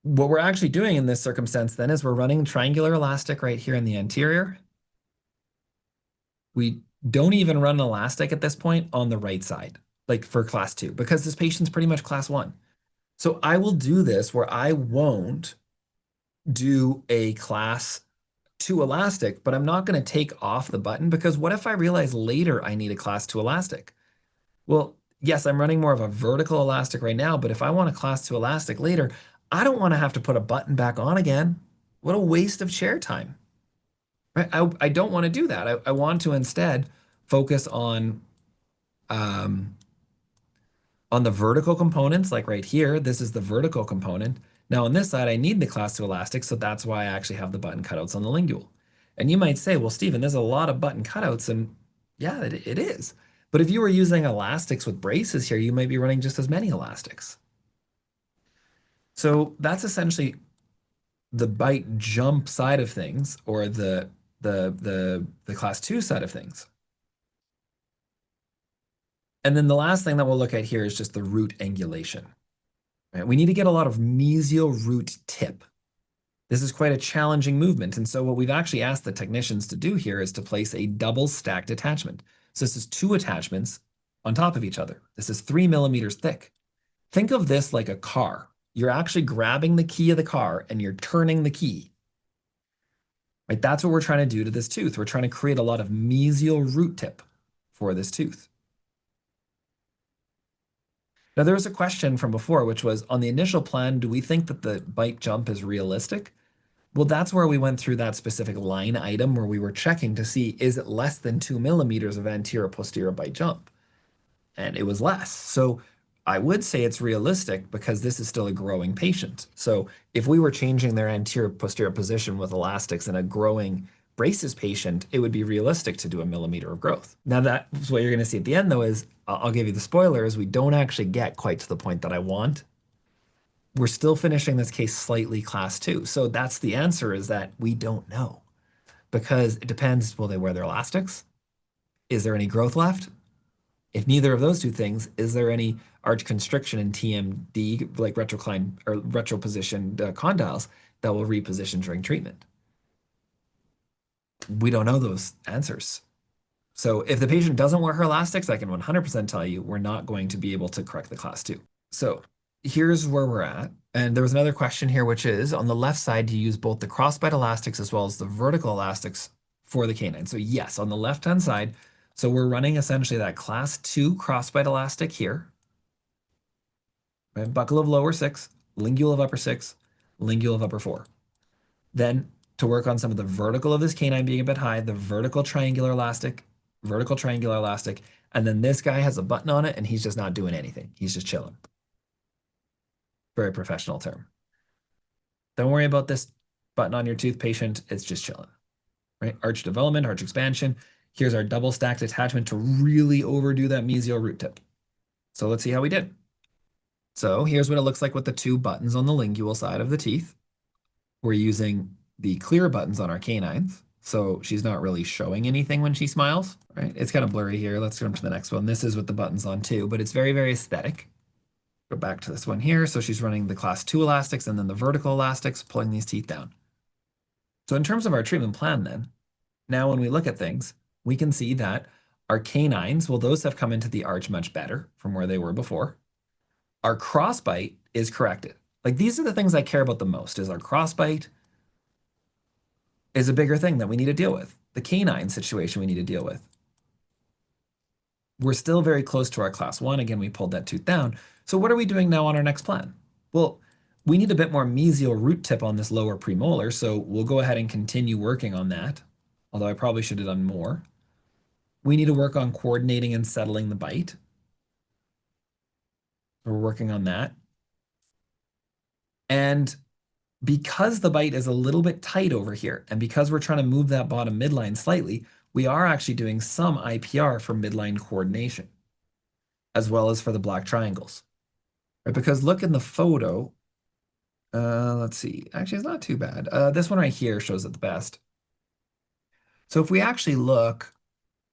what we're actually doing in this circumstance then is we're running triangular elastic right here in the anterior. We don't even run an elastic at this point on the right side, like for class 2, because this patient's pretty much class 1. So I will do this where I won't do a class 2 elastic, but I'm not going to take off the button, because what if I realize later I need a class 2 elastic? Well, yes, I'm running more of a vertical elastic right now, but if I want a class 2 elastic later, I don't want to have to put a button back on again. What a waste of chair time. Right? I don't want to do that. I want to instead focus um, on the vertical components, like right here. This is the vertical component. Now on this side, I need the class 2 elastic, so that's why I actually have the button cutouts on the lingual. And you might say, well, Stephen, there's a lot of button cutouts, and yeah, it is. But if you were using elastics with braces here, you might be running just as many elastics. So that's essentially the bite jump side of things, or the class 2 side of things. And then the last thing that we'll look at here is just the root angulation. Right? We need to get a lot of mesial root tip. This is quite a challenging movement. And so what we've actually asked the technicians to do here is to place a double stacked attachment. So this is 2 attachments on top of each other. This is 3 millimeters thick. Think of this like a car. You're actually grabbing the key of the car and you're turning the key. Right? That's what we're trying to do to this tooth. We're trying to create a lot of mesial root tip for this tooth. Now, there was a question from before, which was on the initial plan, do we think that the bite jump is realistic? Well, that's where we went through that specific line item where we were checking to see, is it less than 2 millimeters of anterior posterior bite jump? And it was less. So I would say it's realistic because this is still a growing patient. So if we were changing their anterior posterior position with elastics in a growing braces patient, it would be realistic to do a millimeter of growth. Now that's what you're going to see at the end, though, is I'll give you the spoiler, is we don't actually get quite to the point that I want. We're still finishing this case slightly class 2. So that's the answer, is that we don't know, because it depends. Will they wear their elastics? Is there any growth left? If neither of those two things, is there any arch constriction in TMD, like retrocline or retropositioned condyles, that will reposition during treatment? We don't know those answers. So if the patient doesn't wear her elastics, I can 100% tell you we're not going to be able to correct the class 2. So here's where we're at. And there was another question here, which is on the left side, do you use both the crossbite elastics as well as the vertical elastics for the canine? So yes, on the left-hand side, so we're running essentially that class 2 crossbite elastic here. Right? Buccal of lower 6, lingual of upper 6, lingual of upper 4. Then to work on some of the vertical of this canine being a bit high, the vertical triangular elastic, and then this guy has a button on it and he's just not doing anything. He's just chilling. Very professional term. Don't worry about this button on your tooth, patient. It's just chilling. Right? Arch development, arch expansion. Here's our double stacked attachment to really overdo that mesial root tip. So let's see how we did. So here's what it looks like with the 2 buttons on the lingual side of the teeth. We're using the clear buttons on our canines, so she's not really showing anything when she smiles, right? It's kind of blurry here. Let's jump to the next one. This is with the buttons on too, but it's very, very aesthetic. Go back to this one here. So she's running the class 2 elastics and then the vertical elastics, pulling these teeth down. So in terms of our treatment plan then, now when we look at things, we can see that our canines, well, those have come into the arch much better from where they were before. Our crossbite is corrected. Like, these are the things I care about the most, is our crossbite is a bigger thing that we need to deal with. The canine situation we need to deal with. We're still very close to our class 1. Again, we pulled that tooth down. So what are we doing now on our next plan? Well, we need a bit more mesial root tip on this lower premolar, so we'll go ahead and continue working on that, although I probably should have done more. We need to work on coordinating and settling the bite. We're working on that. And because the bite is a little bit tight over here, and because we're trying to move that bottom midline slightly, we are actually doing some IPR for midline coordination, as well as for the black triangles. Right? Because look in the photo, let's see, actually it's not too bad. This one right here shows it the best. So if we actually look,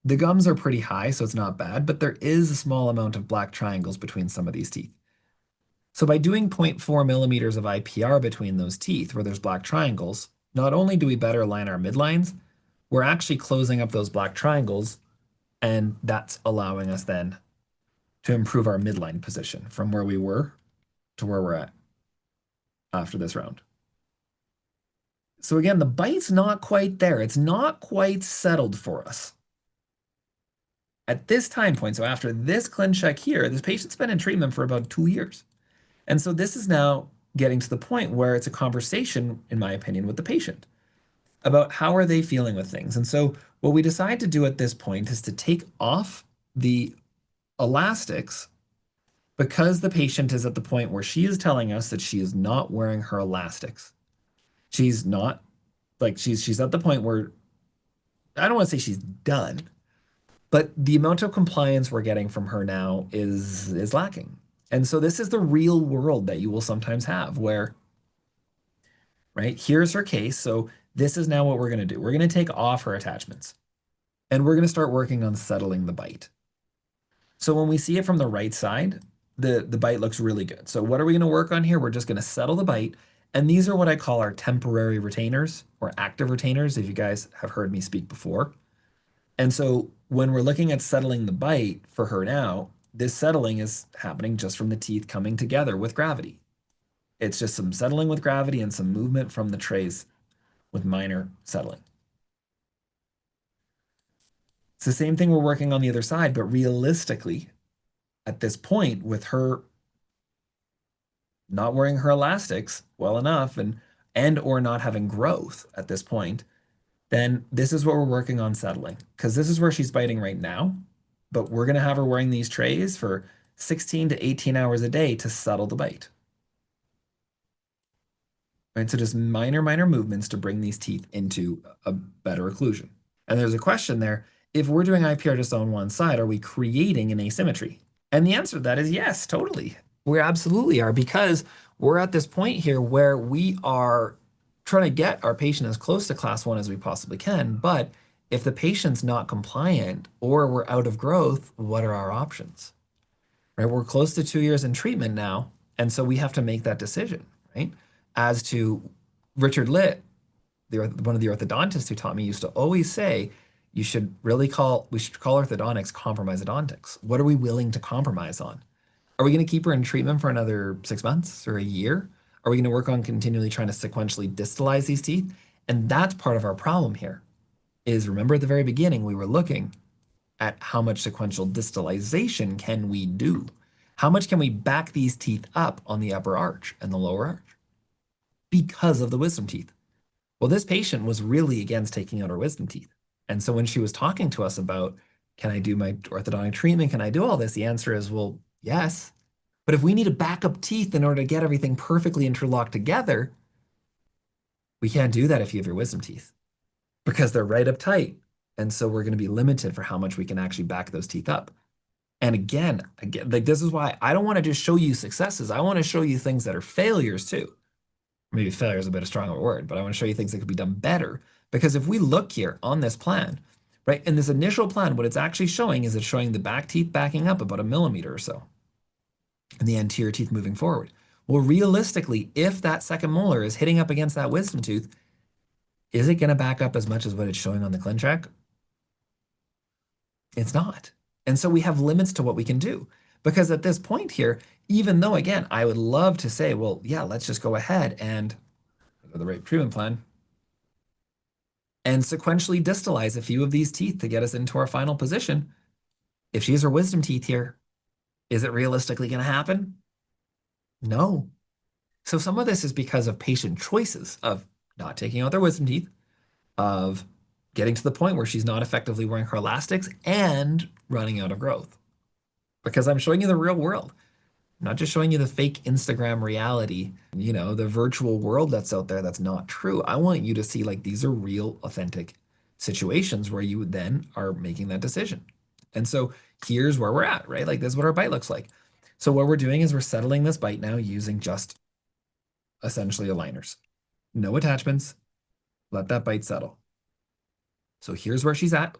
the gums are pretty high, so it's not bad, but there is a small amount of black triangles between some of these teeth. So by doing 0.4 millimeters of IPR between those teeth where there's black triangles, not only do we better align our midlines, we're actually closing up those black triangles, and that's allowing us then to improve our midline position from where we were to where we're at after this round. So again, the bite's not quite there. It's not quite settled for us. At this time point, so after this ClinCheck here, this patient's been in treatment for about 2 years. And so this is now getting to the point where it's a conversation, in my opinion, with the patient about how are they feeling with things. And so what we decide to do at this point is to take off the elastics because the patient is at the point where she is telling us that she is not wearing her elastics. She's not like she's at the point where I don't want to say she's done, but the amount of compliance we're getting from her now is lacking. And so this is the real world that you will sometimes have where, right, here's her case. So this is now what we're going to do. We're going to take off her attachments and we're going to start working on settling the bite. So when we see it from the right side, the bite looks really good. So what are we going to work on here? We're just going to settle the bite. And these are what I call our temporary retainers or active retainers, if you guys have heard me speak before. And so when we're looking at settling the bite for her now, this settling is happening just from the teeth coming together with gravity. It's just some settling with gravity and some movement from the trays with minor settling. It's the same thing we're working on the other side, but realistically, at this point, with her not wearing her elastics well enough and or not having growth at this point, then this is what we're working on settling. Because this is where she's biting right now, but we're going to have her wearing these trays for 16 to 18 hours a day to settle the bite. Right, so just minor movements to bring these teeth into a better occlusion. And there's a question there, if we're doing IPR just on one side, are we creating an asymmetry? And the answer to that is yes, totally. We absolutely are, because we're at this point here where we are trying to get our patient as close to class 1 as we possibly can. But if the patient's not compliant or we're out of growth, what are our options? Right? We're close to 2 years in treatment now. And so we have to make that decision, right? As to Richard Litt, one of the orthodontists who taught me, used to always say, we should call orthodontics compromise odontics. What are we willing to compromise on? Are we going to keep her in treatment for another 6 months or a year? Are we going to work on continually trying to sequentially distalize these teeth? And that's part of our problem here is, remember at the very beginning, we were looking at how much sequential distalization can we do? How much can we back these teeth up on the upper arch and the lower arch because of the wisdom teeth? Well, this patient was really against taking out her wisdom teeth. And so when she was talking to us about, can I do my orthodontic treatment? Can I do all this? The answer is, well, yes. But if we need to back up teeth in order to get everything perfectly interlocked together, we can't do that if you have your wisdom teeth because they're right up tight. And so we're going to be limited for how much we can actually back those teeth up. And again, like this is why I don't want to just show you successes. I want to show you things that are failures too. Maybe failure is a bit of a stronger word, but I want to show you things that could be done better. Because if we look here on this plan, right, in this initial plan, what it's actually showing is it's showing the back teeth backing up about 1 millimeter or so, and the anterior teeth moving forward. Well, realistically, if that second molar is hitting up against that wisdom tooth, is it going to back up as much as what it's showing on the ClinCheck? It's not. And so we have limits to what we can do. Because at this point here, even though, again, I would love to say, well, yeah, let's just go ahead and go to the right treatment plan and sequentially distalize a few of these teeth to get us into our final position. If she has her wisdom teeth here, is it realistically going to happen? No. So some of this is because of patient choices of not taking out their wisdom teeth, of getting to the point where she's not effectively wearing her elastics and running out of growth. Because I'm showing you the real world. I'm not just showing you the fake Instagram reality, the virtual world that's out there that's not true. I want you to see like these are real, authentic situations where you then are making that decision. And so here's where we're at, right? Like this is what our bite looks like. So what we're doing is we're settling this bite now using just essentially aligners. No attachments. Let that bite settle. So here's where she's at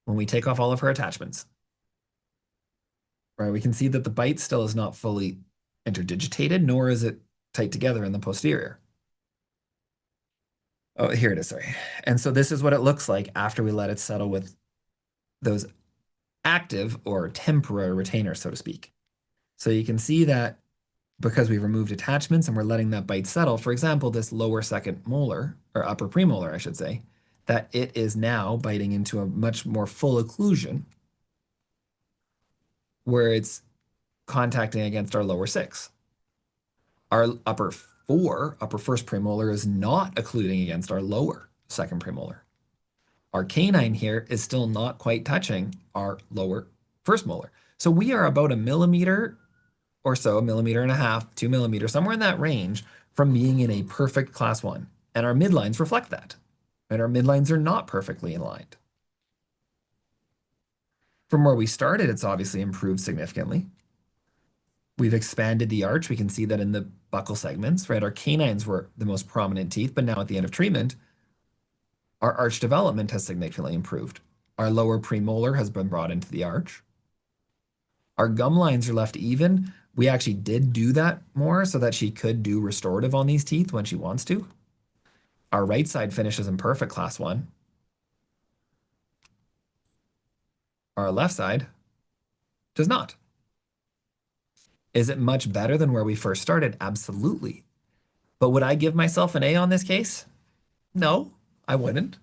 when we take off all of her attachments. Right, we can see that the bite still is not fully interdigitated, nor is it tight together in the posterior. Oh, here it is, sorry. And so this is what it looks like after we let it settle with those active or temporary retainers, so to speak. So you can see that because we've removed attachments and we're letting that bite settle, for example, this lower second molar, or upper premolar, I should say, that it is now biting into a much more full occlusion where it's contacting against our lower six. Our upper first premolar is not occluding against our lower second premolar. Our canine here is still not quite touching our lower first molar. So we are about a millimeter or so, a millimeter and a half, 2 millimeters, somewhere in that range from being in a perfect class 1. And our midlines reflect that. And our midlines are not perfectly aligned. From where we started, it's obviously improved significantly. We've expanded the arch. We can see that in the buccal segments, right? Our canines were the most prominent teeth, but now at the end of treatment, our arch development has significantly improved. Our lower premolar has been brought into the arch. Our gum lines are left even. We actually did do that more so that she could do restorative on these teeth when she wants to. Our right side finishes in perfect class 1. Our left side does not. Is it much better than where we first started? Absolutely. But would I give myself an A on this case? No, I wouldn't.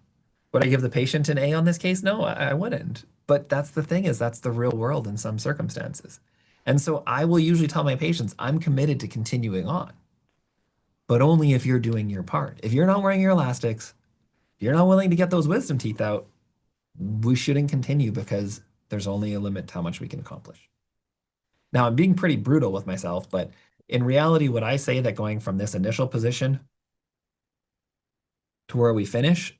Would I give the patient an A on this case? No, I wouldn't. But that's the thing, is that's the real world in some circumstances. And so I will usually tell my patients, I'm committed to continuing on, but only if you're doing your part. If you're not wearing your elastics, if you're not willing to get those wisdom teeth out, we shouldn't continue because there's only a limit to how much we can accomplish. Now, I'm being pretty brutal with myself, but in reality, would I say that going from this initial position to where we finish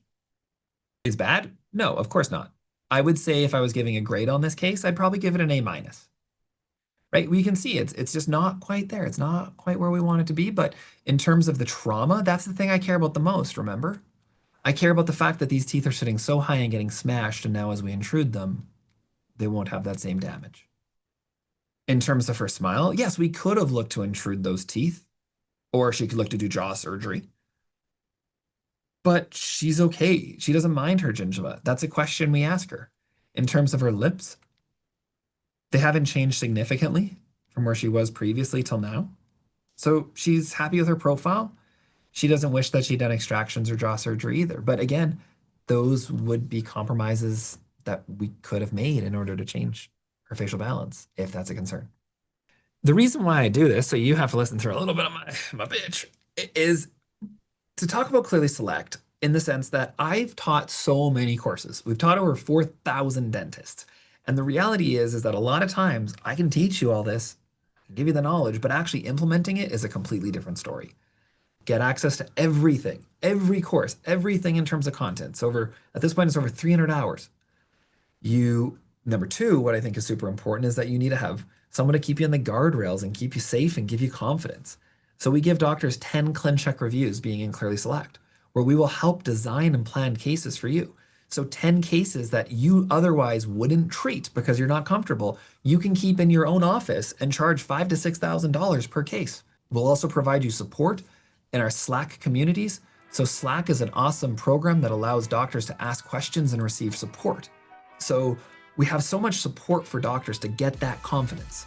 is bad? No, of course not. I would say if I was giving a grade on this case, I'd probably give it an A minus. Right? We can see it's just not quite there. It's not quite where we want it to be. But in terms of the trauma, that's the thing I care about the most, remember? I care about the fact that these teeth are sitting so high and getting smashed, and now as we intrude them, they won't have that same damage. In terms of her smile, yes, we could have looked to intrude those teeth, or she could look to do jaw surgery. But she's okay. She doesn't mind her gingiva. That's a question we ask her. In terms of her lips, they haven't changed significantly from where she was previously till now. So she's happy with her profile. She doesn't wish that she'd done extractions or jaw surgery either. But again, those would be compromises that we could have made in order to change her facial balance, if that's a concern. The reason why I do this, so you have to listen through a little bit of my bitch, is to talk about Clearly Select in the sense that I've taught so many courses. We've taught over 4,000 dentists. And the reality is that a lot of times I can teach you all this, give you the knowledge, but actually implementing it is a completely different story. Get access to everything, every course, everything in terms of content. So at this point, it's over 300 hours. Number two, what I think is super important is that you need to have someone to keep you in the guardrails and keep you safe and give you confidence. So we give doctors 10 ClinCheck reviews being in Clearly Select, where we will help design and plan cases for you. So 10 cases that you otherwise wouldn't treat because you're not comfortable, you can keep in your own office and charge $5,000 to $6,000 per case. We'll also provide you support in our Slack communities. So Slack is an awesome program that allows doctors to ask questions and receive support. So we have so much support for doctors to get that confidence.